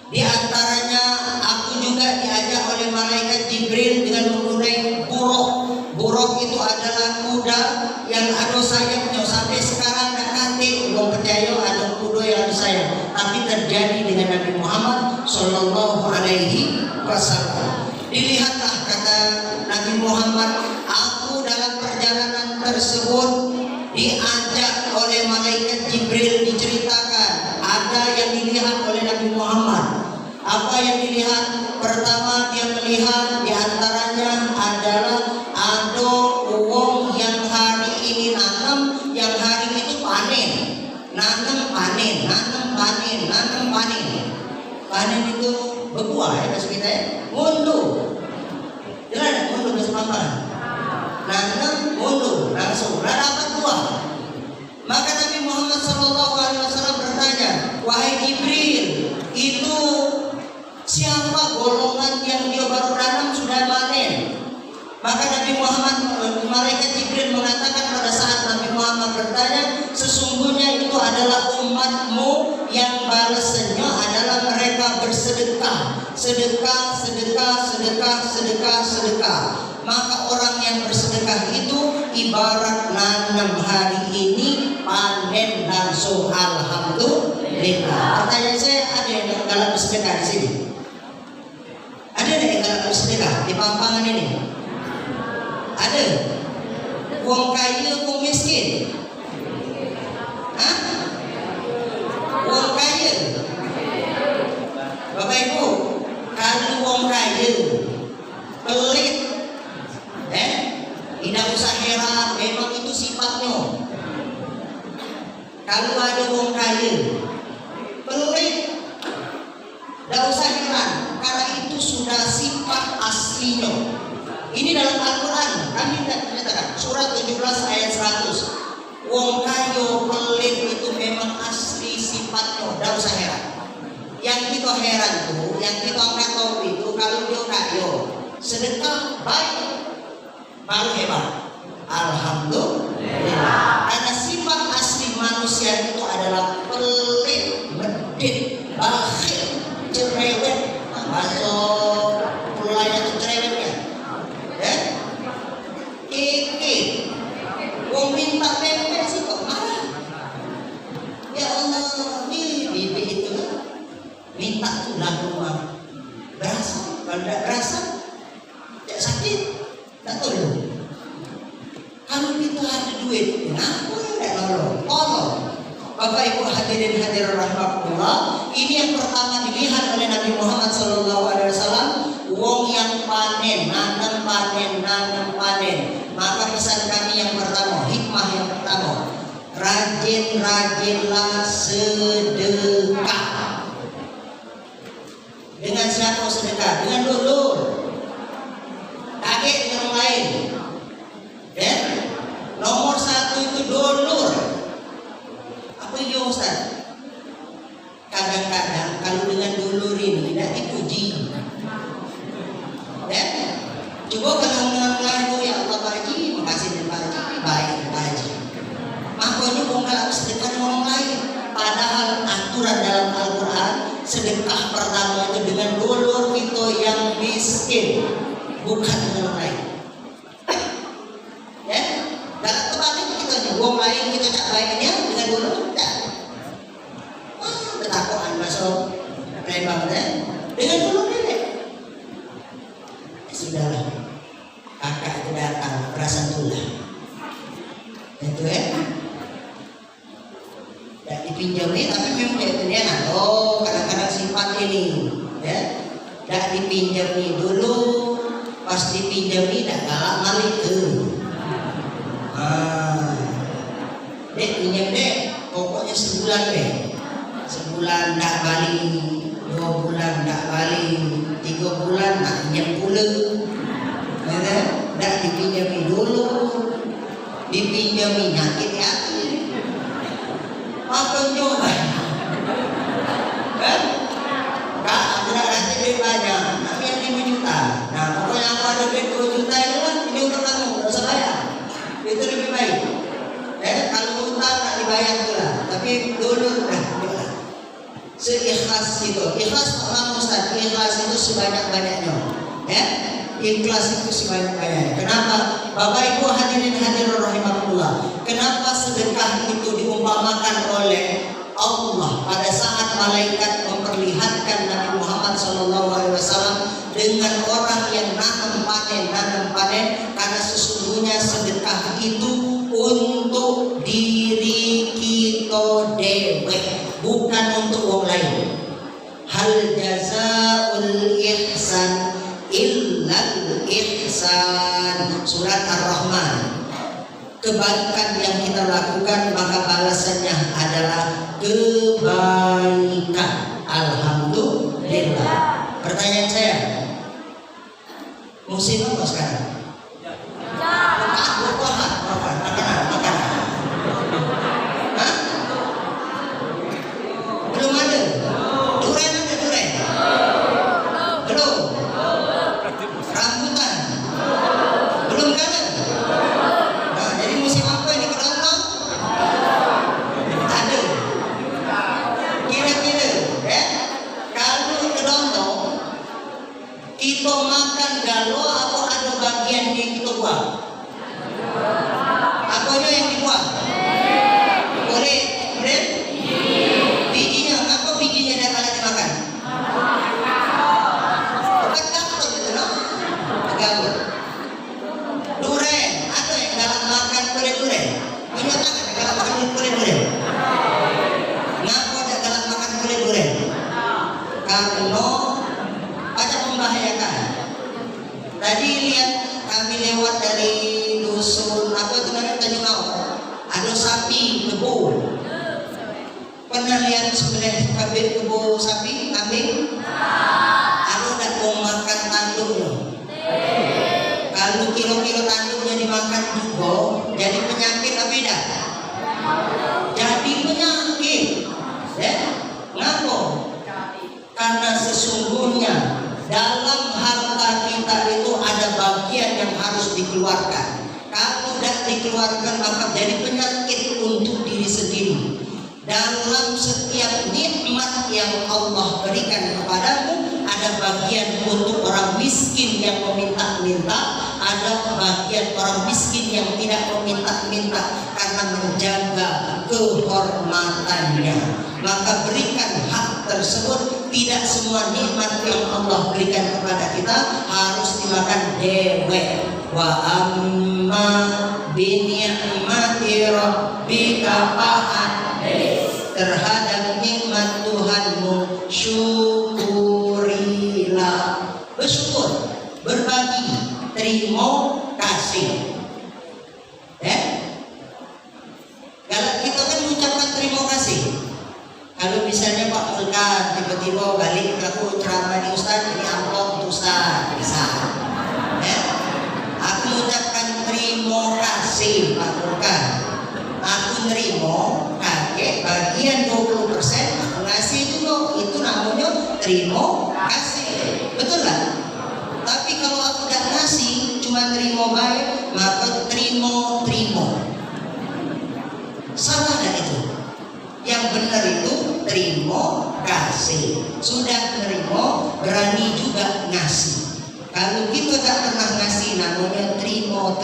Speaker 1: Di antaranya aku juga diajak oleh malaikat Jibril dengan mengenai buruk. Buruk itu adalah kuda yang ada sayapnya. Sampai sekarang tak nanti belum percaya ada kuda yang ada sayap, tapi terjadi dengan Nabi Muhammad Sallallahu Alaihi Wasallam. Dilihatlah kata Nabi Muhammad, aku dalam perjalanan tersebut diajak oleh malaikat Jibril, diceritakan ada yang dilihat oleh Nabi Muhammad. Apa yang dilihat? Pertama dia melihat diantaranya adalah ada uang yang hari ini nanam, yang hari itu panen. Nanam panen, nanam panen, nanam panen. Panen itu berbuah ya bahasa kita ya. Mundu. Jelas mundu bahasa pamparan. Nanam mundu langsung dapat buah. Maka Nabi Muhammad SAW bertanya, wahai Jibril, itu siapa golongan yang dia baru tanam sudah panen? Maka Nabi Muhammad, malaikat Jibril mengatakan pada saat Nabi Muhammad bertanya, sesungguhnya itu adalah umatmu yang balasannya adalah mereka bersedekah, sedekah, sedekah, sedekah, sedekah, sedekah. Maka orang yang bersedekah itu ibarat nanam hari ini, panen langsung, alhamdulillah. Pertanyaan saya, ada yang galak bersedekah di sini? Ada yang galak bersedekah di Pampangan ini? Ada? Uang kaya, uang miskin? Hah? Uang kaya? Bapak Ibu, kalau uang kaya pelit, tidak usah heran, memang itu sifatnya. Kalau ada uang kaya pelit, tidak usah heran, karena itu sudah sifat aslinya. Ini dalam Al-Quran, kami menyatakan surat 17 ayat 100. Wong kayo pelit itu memang asli sifatnya, tidak usah heran. Yang kita heran tuh, yang kita angkat tahu itu kalau dia kayo sedekah baik, baru hebat. Alhamdulillah. Karena sifat asli manusia itu adalah pelit, medit, bakhil, cerewet. Masuk pulangnya itu cerewet ya. Wong minta pempek sih kok marah. Ya Allah, ini bibi itu minta tulang rumah. Berasa, kalau tidak berasa, tidak sakit, tidak tolong. Kalau kita ada duit, kenapa tidak nolong? Tolong. Bapak Ibu hadirin hadirat rahmatullah, ini yang pertama dilihat oleh Nabi Muhammad SAW. Wong yang panen, nanam panen, nanam panen. Maka pesan kami yang pertama, hikmah yang pertama, rajin-rajinlah sedekah. Dengan siapa sedekah? Dengan dulur. Kaget dengan orang lain. Ya? Nomor satu itu dulur. Apa itu Ustaz? Kadang-kadang kalau dengan dulur ini tidak dipuji. Ya? Coba kalau dengan lain, ya Allah Pak Haji, makasih dan Pak Haji, baik Pak Haji. Makanya kok nggak sedekah dengan orang lain. Padahal aturan dalam Al-Quran, sedekah pertama itu dengan dulur kita yang miskin, bukan dengan orang lain. Ya, dalam kebalik kita orang lain kita cak baiknya dengan dulur tidak. Ketakuan masuk lembang dengan dulur ini. Sudahlah, kakak itu datang perasaan tulah itu ya, tidak dipinjami tapi memang dia oh kadang-kadang sifat ini ya, tidak dipinjami dulu, pas dipinjami tidak galak malik dek pinjam dek, pokoknya sebulan deh, sebulan tidak balik, 2 bulan tidak balik, 3 bulan nak pinjam pula. Tidak dipinjami dulu, dipinjami nyakit hati. Makan juga kan? Kak, aku nak kasih duit banyak, nak yang 5 juta. Nah, pokoknya aku ada duit 2 juta itu kan, ini untuk kamu, tidak usah bayar. Itu lebih baik. Kalau utang bayang pula. Tapi dulu dah. Seikhlas itu. Ikhlas Pak Ustaz. Ikhlas itu sebanyak-banyaknya. Ya. Ikhlas itu sebanyak-banyaknya. Kenapa? Bapak Ibu hadirin hadirin rahimakumullah. Kenapa sedekah itu diumpamakan oleh Allah pada saat malaikat memperlihatkan Nabi Muhammad SAW dengan orang yang nanam panen, karena sesungguhnya sedekah itu untuk diri kita dewe, bukan untuk orang lain. Hal jazaul ihsan illal ihsan, surat Ar-Rahman. Kebaikan yang kita lakukan maka balasannya adalah kebaikan. Alhamdulillah. Pertanyaan saya, musim apa sekarang? Makanan. Hah? Belum ada. Durian ada durian? Belum. Rambutan? Belum ada. Nah, jadi musim apa ini kerontong? Ada. Kira-kira, ya? Kalau kerontong kita makan galo atau ada bagian yang kita buang? Apanya yang dibuang? Kulit, kemudian bijinya. Apa bijinya yang akan dimakan? Bukan gabut gitu, no? Gabut. Durian, ada yang galak makan kulit durian? Punya tangan galak makan kulit durian? Kenapa ada galak makan kulit durian? Karena banyak membahayakan. Tadi lihat kami lewat dari dusun apa itu namanya Tanjung Laut, ada sapi kebo. Pernah lihat sebenarnya kebo sapi kambing? Ada tak mau makan tanduknya? Kalau kilo-kilo tanduknya dimakan juga, jadi penyakit apa tidak? Jadi penyakit, ya? Kenapa? Karena sesungguhnya dalam harta kita itu ada bagian yang harus dikeluarkan. Kalau tidak dikeluarkan maka jadi penyakit untuk diri sendiri. Dalam setiap nikmat yang Allah berikan kepadamu, ada bagian untuk orang miskin yang meminta-minta, ada bagian orang miskin yang tidak meminta-minta karena menjaga kehormatannya. Maka berikan hak tersebut. Tidak semua nikmat yang Allah berikan kepada kita harus dimakan dewe. Wa amma bi ni'mati rabbika fahaddits. Terhadap nikmat Tuhanmu syukurilah. Bersyukur, berbagi, terima kasih. Kalau kita kan mengucapkan terima kasih. Kalau misalnya Pak Mulkan tiba-tiba balik aku ceramah di Ustaz, ini amplop untuk Ustaz, bisa. Aku mengucapkan terima kasih Pak Mulkan. Aku nerima kakek bagian 20%, aku ngasih juga, itu namanya terima kasih. Betul lah? Tapi kalau aku udah ngasih cuma terima baik, maka terima. Salah dah itu. Yang benar itu terima kasih. Sudah menerima, berani juga ngasih. Kalau kita tak pernah ngasih, namanya terima,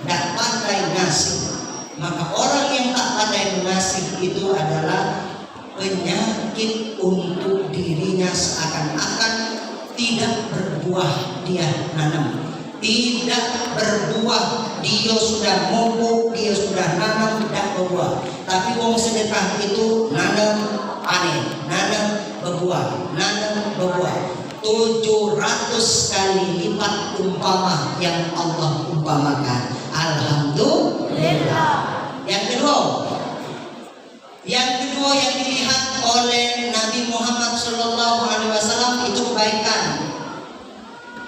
Speaker 1: tak pandai ngasih. Maka orang yang tak pandai ngasih itu adalah penyakit untuk dirinya, seakan-akan tidak berbuah dia nanam. Tidak berbuah, dia sudah mogok, dia sudah nanam, tidak berbuah. Tapi wong sedekah itu nanam panen, nanam berbuah, nanam berbuah. 700 kali lipat umpama yang Allah umpamakan. Alhamdulillah. Yang kedua yang dilihat oleh Nabi Muhammad SAW itu kebaikan.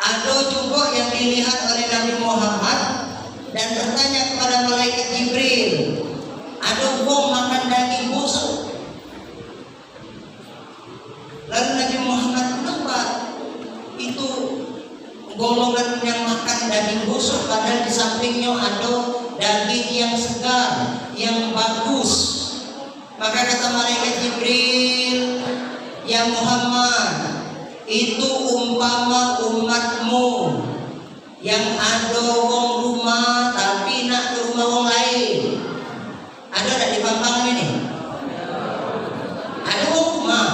Speaker 1: Ada juga yang dilihat oleh Nabi Muhammad dan bertanya kepada malaikat Jibril, ada wong makan daging busuk. Lalu Nabi Muhammad, kenapa itu golongan yang makan daging busuk, padahal di sampingnya ada daging yang segar, yang bagus, Ya Muhammad, itu umpama umatmu yang ada wong rumah tapi nak ke rumah wong lain. Ada tak di Pampangan ini? Ada wong rumah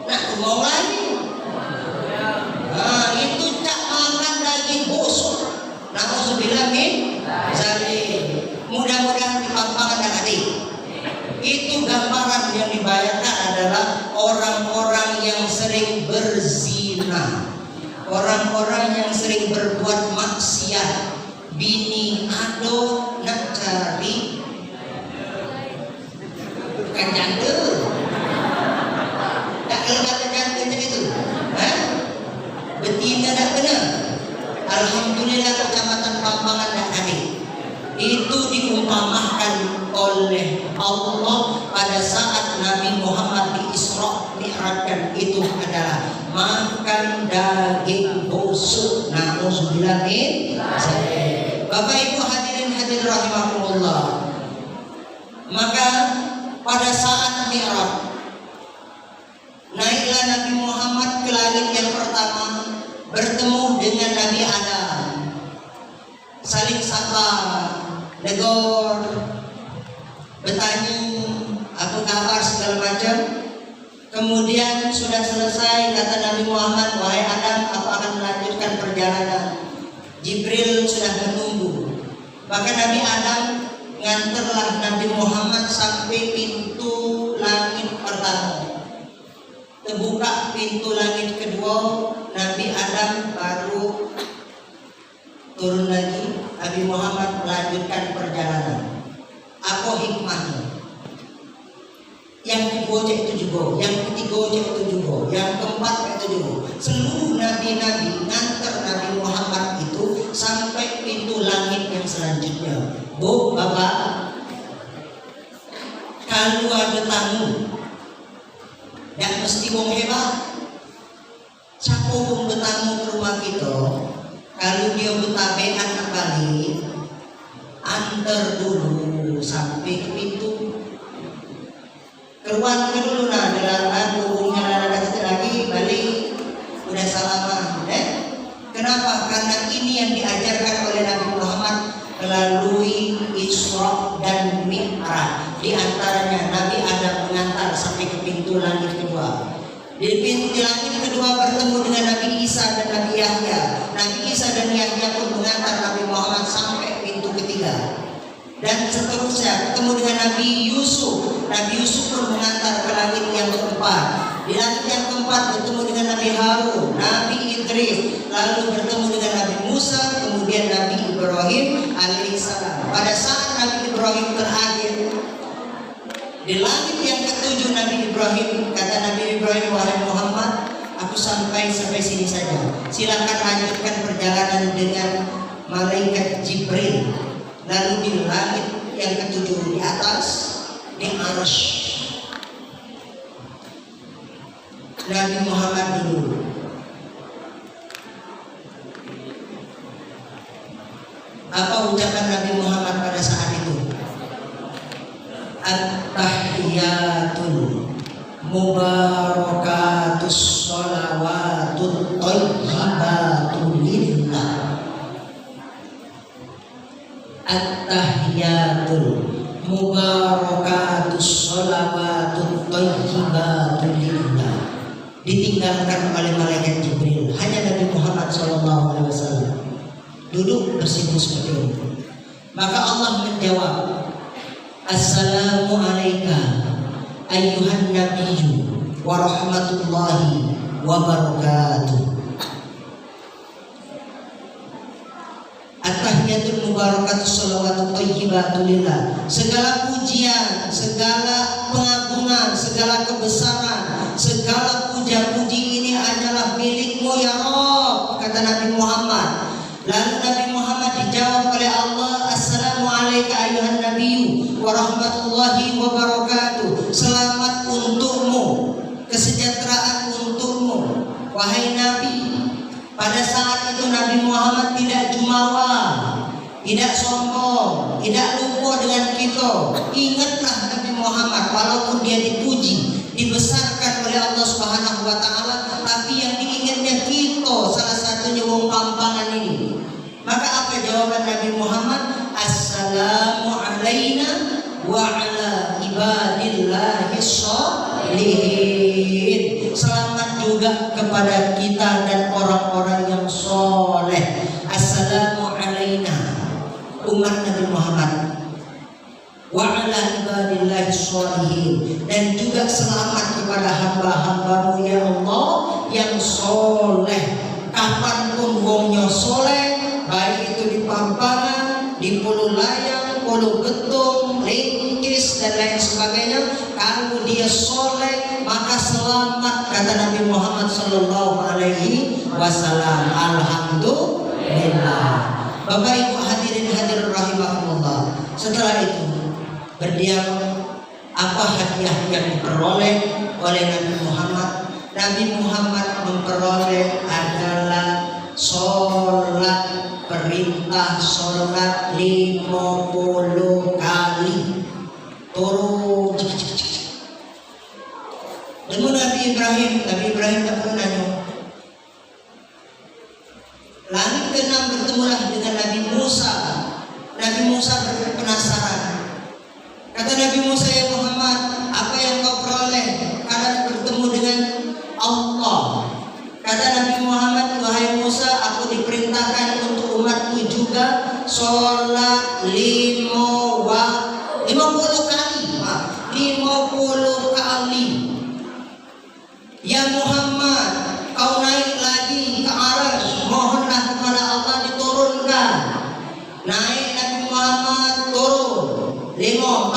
Speaker 1: nak ke rumah wong lain. Nah, itu cak makan daging busuk. Nauzubillah min zalik. Mudah-mudahan di Pampangan dan adik. Itu gambaran yang dibayangkan adalah orang-orang yang sering berzina, orang-orang yang sering berbuat maksiat. Bini ado nak cari bukan janda, tak kata janda macam itu, betina tak benar. Alhamdulillah Kecamatan Pampangan dan adik itu diumpamakan oleh Allah pada saat Nabi Muhammad di Isra Mi'rajkan itu adalah makan daging busuk. Nauzubillah min zalik. Bapak Ibu hadirin hadirin rahimakumullah. Maka pada saat Mi'raj naiklah Nabi Muhammad ke langit yang pertama, bertemu dengan Nabi Adam, saling sapa, negor, bertanya apa kabar segala macam. Kemudian sudah selesai, kata Nabi Muhammad, wahai Adam, aku akan melanjutkan perjalanan. Jibril sudah menunggu. Maka Nabi Adam nganterlah Nabi Muhammad sampai pintu langit pertama. Terbuka pintu langit kedua, Nabi Adam baru turun lagi. Nabi Muhammad melanjutkan perjalanan. Apa hikmahnya? Yang kedua itu juga, yang ketiga itu juga, yang keempat itu juga. Seluruh nabi-nabi nganter Nabi Muhammad itu sampai pintu langit yang selanjutnya. Bu, Bapak, kalau ada tamu yang mesti wong hebat, siapa pun bertamu ke rumah kita, kalau dia bertabiat nak balik, antar dulu sampai ke pintu. Keluar ke dulu nah, dalam hubungnya ada lagi balik udah salaman. Kenapa? Karena ini yang diajarkan oleh Nabi Muhammad melalui Isra dan Mi'raj. Di antaranya Nabi Adam mengantar sampai ke pintu langit kedua. Di pintu langit kedua bertemu dengan Nabi Isa dan Nabi Yahya. Nabi Isa dan Yahya pun mengantar Nabi Muhammad sampai pintu ketiga. Dan seterusnya ketemu dengan Nabi Yusuf. Nabi Yusuf pun mengantar ke langit yang keempat. Di langit yang keempat bertemu dengan Nabi Harun, Nabi Idris, lalu bertemu dengan Nabi Musa, kemudian Nabi Ibrahim alaihissalam. Pada saat Nabi Ibrahim terakhir di langit yang ketujuh, Nabi Ibrahim, kata Nabi Ibrahim, wahai Muhammad, aku sampai sini saja. Silakan lanjutkan perjalanan dengan malaikat Jibril. Lalu di langit yang ketujuh di atas, di Arsy, Nabi Muhammad dulu. Apa ucapan Nabi Muhammad pada saat itu? At-tahiyatul mubarakatus sholawatut thayyibatul lillah. At-tahiyatul mubarakatus sholawatut thayyibatul lillah. Ditinggalkan oleh malaikat Jibril. Hanya Nabi Muhammad SAW duduk bersih seperti itu. Maka Allah menjawab, Assalamu alayka ayyuhan nabiyyu wa rahmatullahi wa barakatuh. At-tahiyatul mubarakatus sholawatut thayyibatul lillah. Segala pujian, segala pengagungan, segala kebesaran, segala puja-puji ini adalah milikmu ya Rabb, kata Nabi Muhammad. Lalu Nabi Muhammad dijawab oleh Allah, Assalamu alayka ayyuhan nabiyyu wa rahmatullahi wa barakatuh. Selamat untukmu, kesejahteraan untukmu, wahai Nabi. Pada saat itu Nabi Muhammad tidak jumawa, tidak sombong, tidak lupa dengan kita. Ingatlah Nabi Muhammad, walaupun dia dipuji, dibesarkan oleh Allah Subhanahu ibadillahis sholihin. Selamat juga kepada kita dan orang-orang yang soleh. Assalamu alaina umat Nabi Muhammad wa ala ibadillahis sholihin, dan juga selamat kepada hamba-hambamu ya Allah yang soleh. Kapanpun wongnya soleh, baik itu di Pampangan, di Pulau Layang, Pulau Betung, Lingkis dan lain sebagainya, kalau dia soleh maka selamat, kata Nabi Muhammad Sallallahu Alaihi Wasallam. Alhamdulillah. Bapak Ibu hadirin hadirin rahimakumullah. Setelah itu berdiam, apa hadiah yang diperoleh oleh Nabi Muhammad? Nabi Muhammad memperoleh adalah sholat, perintah sholat 50 kali. Turun. Demu Nabi Ibrahim tak pernah nanya. Langit ke-6 bertemulah dengan Nabi Musa. Nabi Musa penasaran. Kata Nabi Musa, ya Muhammad, apa yang kau peroleh karena bertemu dengan Allah? Kata Nabi Muhammad, wahai Musa, aku diperintahkan untuk umatku juga sholat 50 kali. Ya Muhammad, kau naik lagi ke Arasy, mohonlah kepada Allah diturunkan. Naik Nabi Muhammad, turun 5,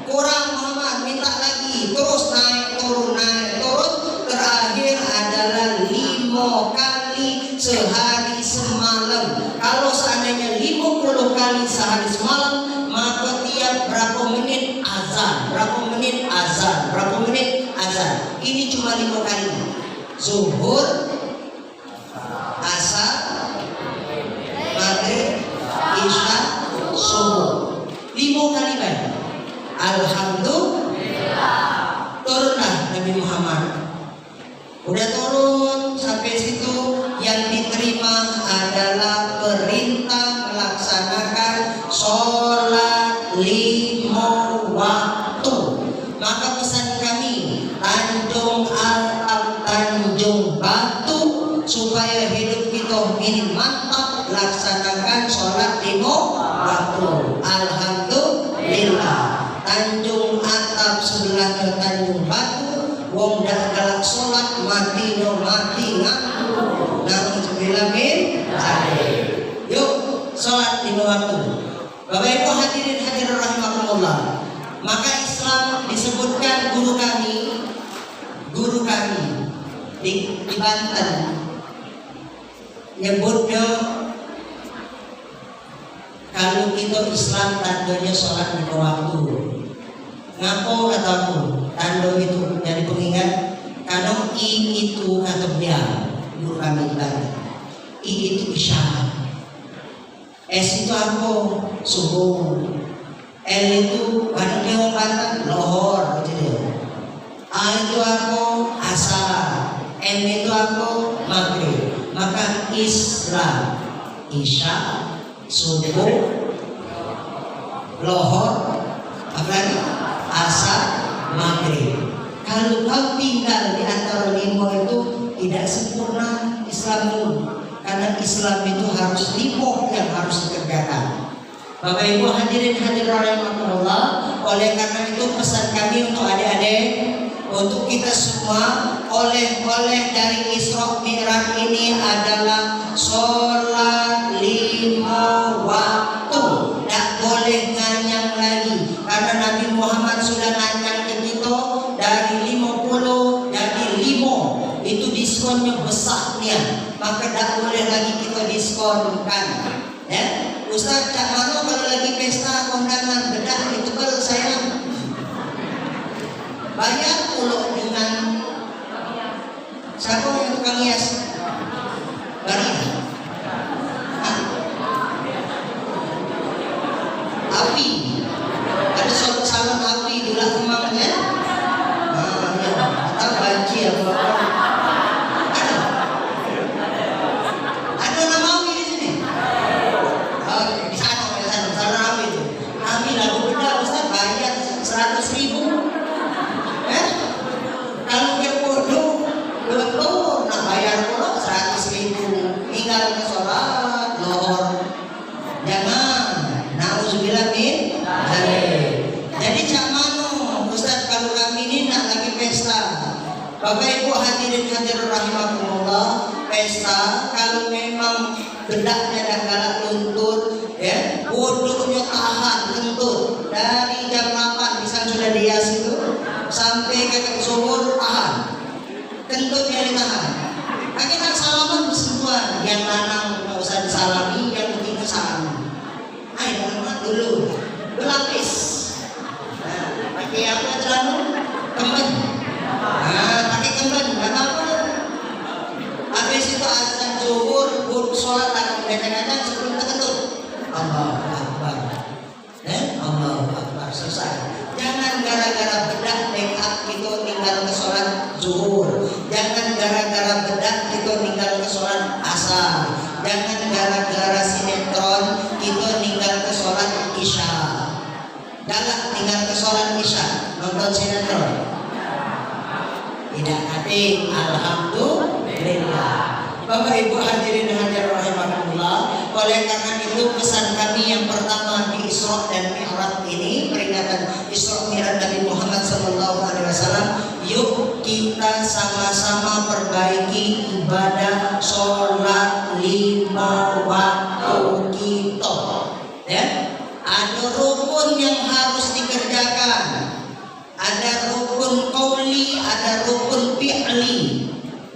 Speaker 1: kurang Muhammad, minta lagi, terus naik turun, terakhir adalah 5 kali sehari semalam. Kalau seandainya 50 kali sehari semalam, maka tiap berapa menit azan. Ini cuma 5 kali. Zuhur, asar, maghrib, isya, subuh. 5 kali baik. Alhamdulillah. Turunlah Nabi Muhammad. Udah turun sampai situ, yang diterima adalah perintah melaksanakan sholat 5 waktu. Maka pesan kami, Tanjung Atap, Tanjung Batu, supaya hidup kita ini mantap, laksanakan sholat 5 waktu. Alhamdulillah. Tanjung Atap sebelah ke Tanjung Batu, wong dak galak sholat mati ngaku. Na'udzubillah min dzalik. Yuk sholat 5 waktu. Bapak Ibu hadirin hadirin rahimakumullah. Maka Islam disebutkan guru kami di Banten nyebutnya, kalau kita Islam tandanya sholat 5 waktu. Ngapo kataku tanda itu dari pengingat, karena I itu kata beliau guru kami di Banten, I itu isyarat, S itu apa? Subuh, L itu karena dia orang Banten lohor gitu. A itu apa? Asar, M itu apa? Maghrib. Maka Islam, Isya, subuh, lohor, apa lagi? Asar, maghrib. Kalau kau tinggal di antara 5 itu tidak sempurna Islammu, karena Islam itu harus 5 yang harus dikerjakan. Bapak Ibu hadirin hadirin rahimakumullah. Oleh karena itu pesan kami untuk adik-adik, untuk kita semua, oleh-oleh dari Isra Mi'raj ini adalah sholat 5 waktu. Tak boleh nganyang lagi, karena Nabi Muhammad sudah nganyang ke kita dari 50 jadi 5. Itu diskonnya besarnya, maka tak boleh lagi kita diskonkan. Ya, Ustaz, cak mana kalau lagi pesta kondangan bedak ditebal sayang, banyak puluh dengan siapa yang tukang hias? Barina, api, ada suatu salon api dulu kemangnya. Kita banci apa? Ada nama api di sini. Di sana salon api itu. Api lagu beda Ustaz, bayar Bapak Ibu hadirin hadirin rahimakumullah, pesta kalau memang bedaknya dah galak luntur, ya, wudhunya tahan kentut dari jam 8 misal sudah dihias itu sampai ke zuhur tahan, kentutnya ditahan. Akhirnya salaman bersentuhan, yang nanang nggak usah disalami, yang penting salami. Ayo teman dulu, berlapis. Nah, pakai apa celana? Kemben. Nah, pakai kemben, nggak apa-apa. Habis itu azan zuhur, sholat akan kadang-kadang sebelum terkentut. Allahu Akbar. Allahu Akbar, selesai. Jangan gara-gara bedak make up itu tinggal ke sholat zuhur. Jangan gara-gara bedak itu tinggal ke sholat asar. Jangan gara-gara sinetron itu tinggal ke sholat isya. Galak tinggal ke sholat isya nonton sinetron. Tidak ada, alhamdulillah. Bapak Ibu hadirin hadirin rahimakumullah. Oleh karena itu pesan kami yang pertama di Isra dan Mi'raj ini, peringatan Isra Mi'raj Nabi Muhammad SAW. Yuk kita sama-sama perbaiki ibadah sholat 5 waktu kita. Ya, ada rukun yang harus dikerjakan. Ada rukun qauli, ada rukun fi'li.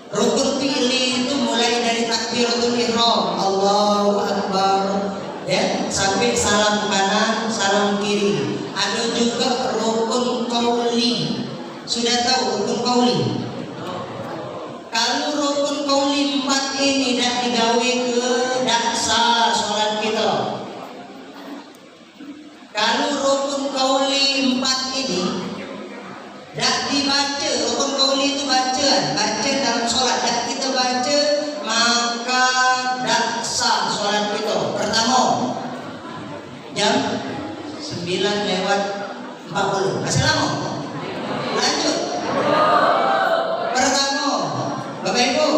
Speaker 1: Rukun fi'li itu mulai dari takbiratul ihram, Allahu Akbar, ya, sampai salam kanan, salam kiri. Ada juga rukun qauli. Sudah tahu rukun qauli? Kalau rukun qauli 4 ini dah digawe ke daksa sholat kita. Kalau rukun qauli 4 ini dak dibaca, rukun qauli itu bacaan, baca dalam sholat, dak kita baca maka dak sah sholat kita. Pertama, jam 9:40, masih lama. Lanjut. Pertama, Bapak Ibu,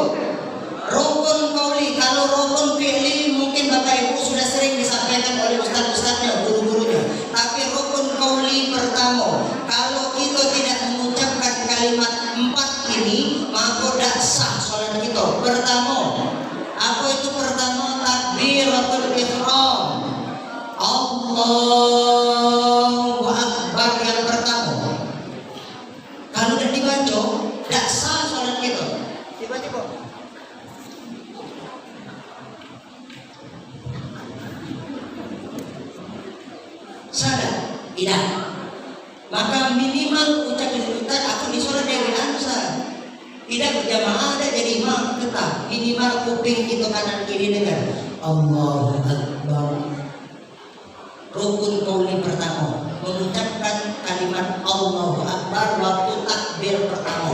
Speaker 1: rukun qauli. Kalau rukun fi'li mungkin Bapak Ibu sudah sering disampaikan oleh ustaz-ustaznya, guru-gurunya. Tapi rukun qauli pertama, kalau kita tidak mengucapkan kalimat 4 ini, maka tidak sah sholat kita. Pertama, apa itu pertama? Takbiratul ihram, Allahu Akbar yang pertama. Kalau tidak dibaca, tidak sah sholat kita. Tiba-tiba sadar, tidak. Maka minimal ucapin Ustaz, aku di sholat Dewi Ansar. Tidak berjamaah, ada jadi imam, tetap minimal kuping kita kanan kiri dengar Allahu Akbar. Rukun qauli pertama, mengucapkan kalimat Allahu Akbar waktu takbir pertama.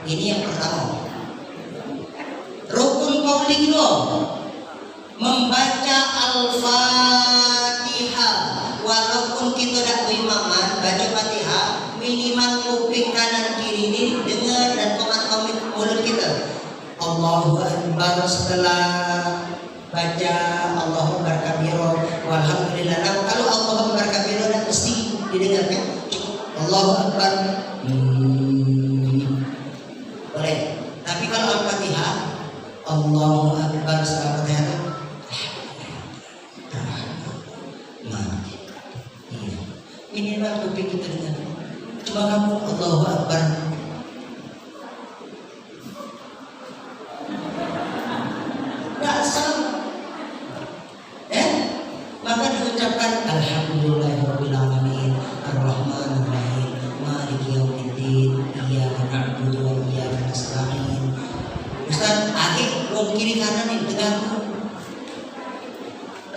Speaker 1: Ini yang pertama. Rukun qauli kedua, membaca Al-Fatihah. Walaupun kita tidak berimaman, baca Fatihah, minimal kuping kanan kiri ini dengar dan komit mulut kita. Allahu Akbar setelah baca Allahu Akbar kabiro walhamdulillah. Nah, kalau Allahu Akbar kabiro dan mesti didengarkan. Allahu Akbar boleh. Tapi kalau Al-Fatihah, Allahu Akbar setelah Fatihah minimal kuping kita dengar. Cuma kamu Allahu Akbar. Tak sama. Maka diucapkan Alhamdulillahirabbil alamin, Ar-Rahmanir Rahim, Maliki Yaumiddin, Iyyaka na'budu wa iyyaka nasta'in. Ustaz, adik wong kiri kanan ini dengarku.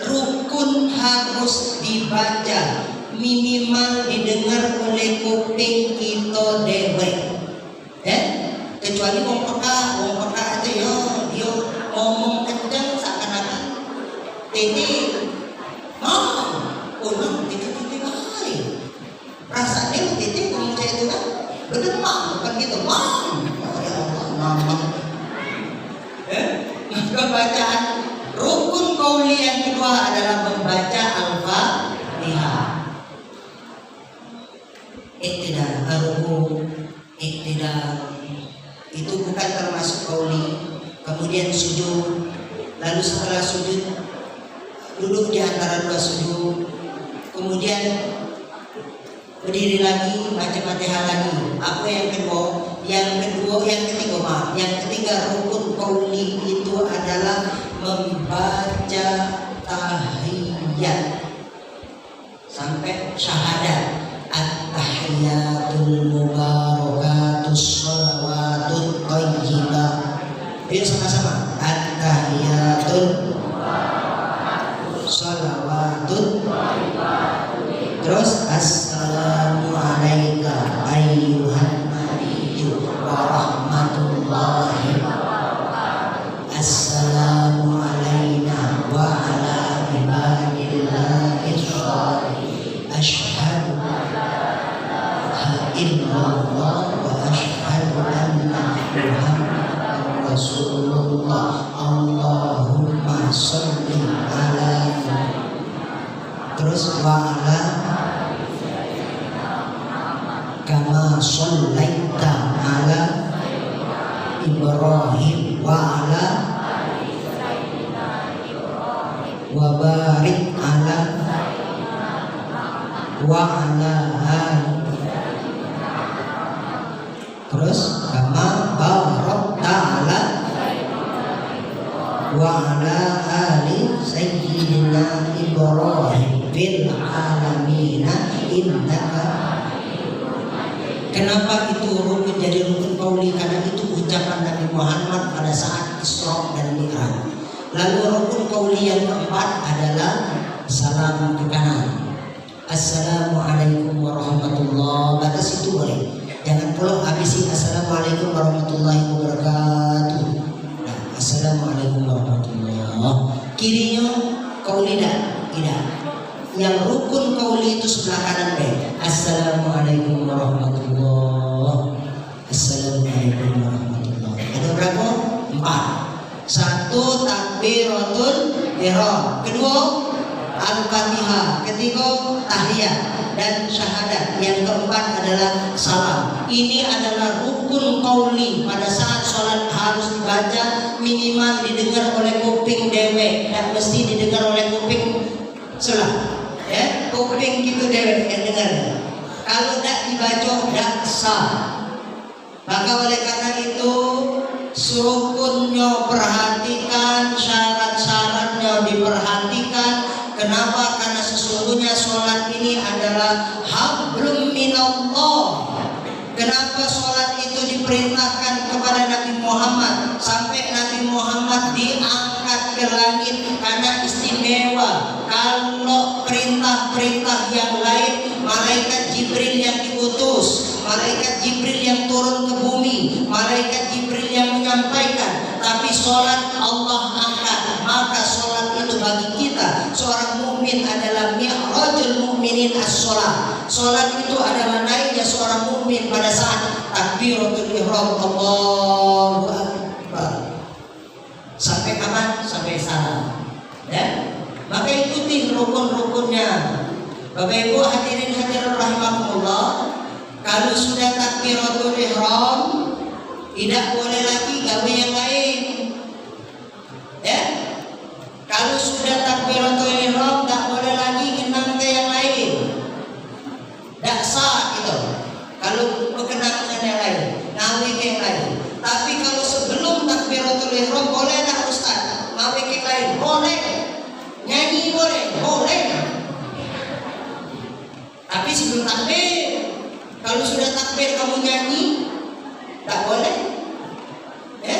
Speaker 1: Rukun harus dibaca, minimal didengar oleh kuping kita dewe. Kecuali wong peka itu ya dia ngomong kencang seakan-akan titik ulang titik baik. Rasanya titik ngomong saya itu kan berdemam, bukan gitu ya Allah maka bacaan rukun qauli yang kedua adalah membaca Al-Fatihah. Iktidal ruku, iktidal itu bukan termasuk qauli. Kemudian sujud, lalu setelah sujud duduk di antara dua sujud, kemudian berdiri lagi, baca Fatihah lagi. Apa yang kedua? Yang ketiga rukun qauli itu adalah membaca tahiyat sampai syahadat. At-tahiyatul mubarakatus shalawatut thayyibah. Ayo sama-sama. At-tahiyatul shalawatut thayyibah. Terus assalamu alayka ayyuhan nabiyyu wa rahmatullahi wa barakatuh. Assalamu alayna wa ala ibadillahi sholihin. Asyhadu an la ilaha illallah wa asyhadu anna Muhammadan Rasulullah. Allahumma sholli ala terus wa ala kama shallaita ala Ibrahim wa ala wa barik ala wa ala terus kama barakta ala wa ala ali sayyidina Ibrahim fil alamina innaka. Kenapa itu rukun jadi rukun qauli? Karena itu ucapan Nabi Muhammad pada saat Isra dan Mi'raj. Lalu rukun qauli yang keempat adalah salam ke kanan. Assalamualaikum warahmatullahi wabarakatuh. Batas itu boleh. Jangan pula habisi assalamualaikum warahmatullahi wabarakatuh. Nah, assalamualaikum warahmatullahi wabarakatuh. Kirinya qauli tidak. Yang rukun qauli itu sebelah kanan be. Assalamualaikum warahmatullahi wabarakatuh. Assalamualaikum warahmatullahi wabarakatuh. Ada berapa? 4. 1 takbiratul ihram. Kedua Al-Fatihah. Ketiga tahiyat dan syahadat. Yang keempat adalah salam. Ini adalah rukun qauli. Pada saat sholat harus dibaca, minimal didengar oleh kuping dewek, dan mesti didengar oleh kuping sebelah. Ya, kuping gitu dewek yang dengar. Kalau tidak dibaca tidak sah. Maka oleh karena itu rukunnya perhatikan, syarat-syaratnya diperhatikan. Kenapa? Karena sesungguhnya sholat ini adalah hablum minallah. Kenapa sholat itu diperintahkan kepada Nabi Muhammad sampai Nabi Muhammad diangkat ke langit? Karena istimewa. Kalau perintah-perintah yang lain, malaikat Jibril yang diutus, malaikat Jibril yang turun ke bumi, malaikat Jibril yang menyampaikan. Tapi sholat Allah angkat. Maka sholat itu bagi kita seorang mukmin adalah mi'rajul mukminin as-sholat. Sholat itu adalah naiknya seorang mukmin pada saat takbiratul ihram, Allahu Akbar. Sampai kapan? Sampai salam. Ya? Maka ikuti rukun-rukunnya. Bapak Ibu hadirin hadirat rahimakumullah. Kalau sudah takbiratul ihram, tidak boleh lagi gawe yang lain. Ya? Kalau sudah takbiratul ihram, tak boleh lagi kenang ke yang lain. Tak sah gitu. Kalau berkenaan dengan yang lain, ngawi ke yang lain. Tapi kalau sebelum takbiratul ihram boleh tak Ustaz? Ngawi ke yang lain boleh. Nyanyi boleh, boleh. Tapi sebelum takbir, kalau sudah takbir kamu nyanyi, tak boleh. Ya?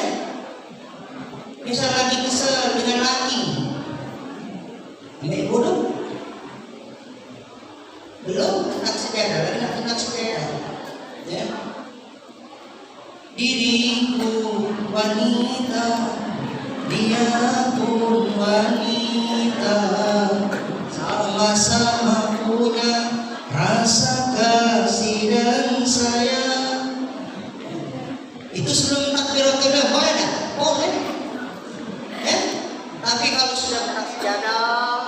Speaker 1: Misal lagi kesel dengan laki, ambil bodoh. Belum tenang sejadah, lagi nak tenang sejadah. Ya. Diriku wanita, dia pun wanita, sama-sama punya rasa kasih dan sayang. Itu sebelum takbiratul ihram boleh tak? Boleh. Tapi kalau sudah kena sejadah,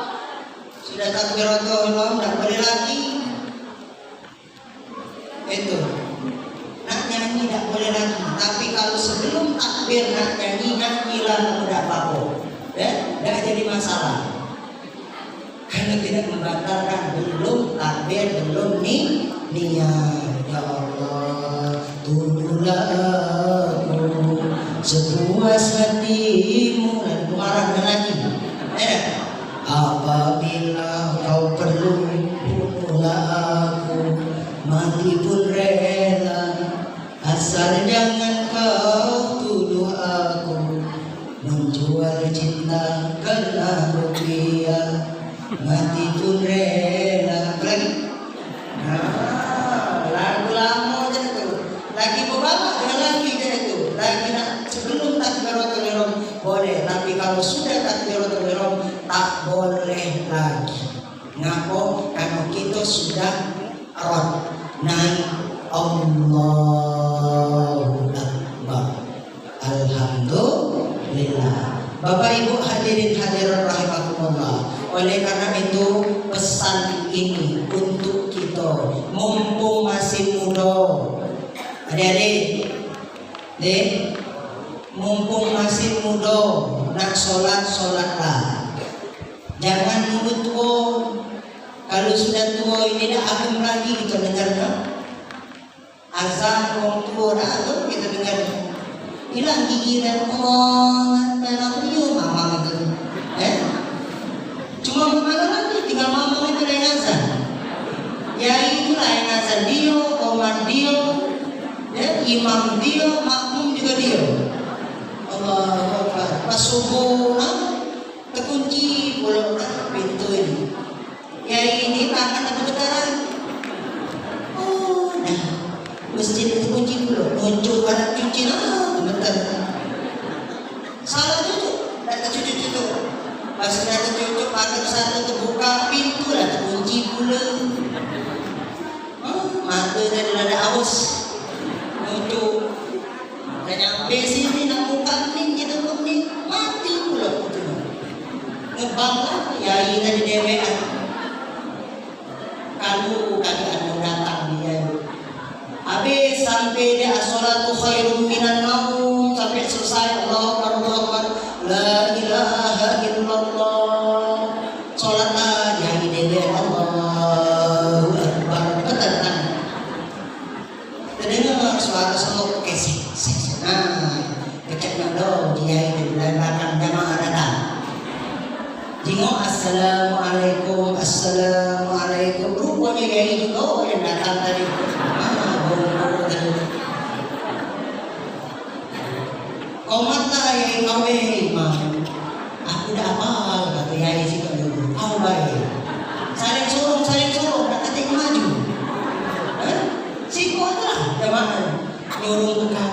Speaker 1: sudah takbiratul ihram, tak boleh lagi. Itu nak nyanyi tidak boleh lagi. Tapi kalau sebelum takbir nak nyanyi-nyanyilah udah apa-apa. Tidak jadi masalah. Karena tidak membatalkan belum takbir, belum niat. Ya Allah, tunduklah aku sepuas hatimu. Dan marah lagi. Apabila kau perlu, bunuhlah aku, mati pun rela, asal jangan kau tuduh aku menjual cinta karena rupiah, mati pun rela. Apa lagi? Lagu lama aja itu, lagi berbama dengan lagi aja itu, lagi nak sebelum takbiratul ihram boleh, tapi kalau sudah takbiratul ihram tak boleh lagi. Ngapa? Karena kita sudah naik Allahu Akbar. Alhamdulillah. Bapak Ibu hadirin hadirat rahimakumullah. Oleh karena itu pesan ini untuk kita, mumpung masih muda. Adik-adik, mumpung masih muda, nak sholatlah. Jangan nunggu tua. Kalau sudah tua ini dah agam lagi kita dengarkan. Azan orang tua dah tu kita dengar. Hilang gigi dan anak dia mama itu. Cuma mana lagi tinggal mama itu yang azan. Ya itulah yang azan dia, koman dia, imam dia, makmum juga dia. Allah Akbar. Pas subuh terkunci pula pintu ini. Ya ini tangan atau getaran. Oh, nah masjid terkunci pula. Muncul anak cuci bentar. Salah cucu, tak tercuci-cuci. Pas sudah tercuci, pagar satu terbuka pintu lah terkunci pula. Mata dari ada awas. Muncul. Dan nyampe sini nak buka ni kita pun ni mati pula. Ngebanglah yai tadi dewean. Kalau keadaan mau datang dia. Habis sampai dia as-salatu khairum minan naum, sampai selesai Allahu Akbar, la ilaha illallah. Salatlah yai dewean Allahu Akbar. Betul kan? Terdengar suara selok kesek. Keceknya dong dia itu belakang jamaah datang. Jingok assalamualaikum, assalamualaikum. Rupanya yai juga yang datang tadi. Komatlah yai kau imam. Aku dah hafal kata yai sih dulu. Kau baik. Saling sorong, nak ketik maju. Siko lah jamaah nyuruh buka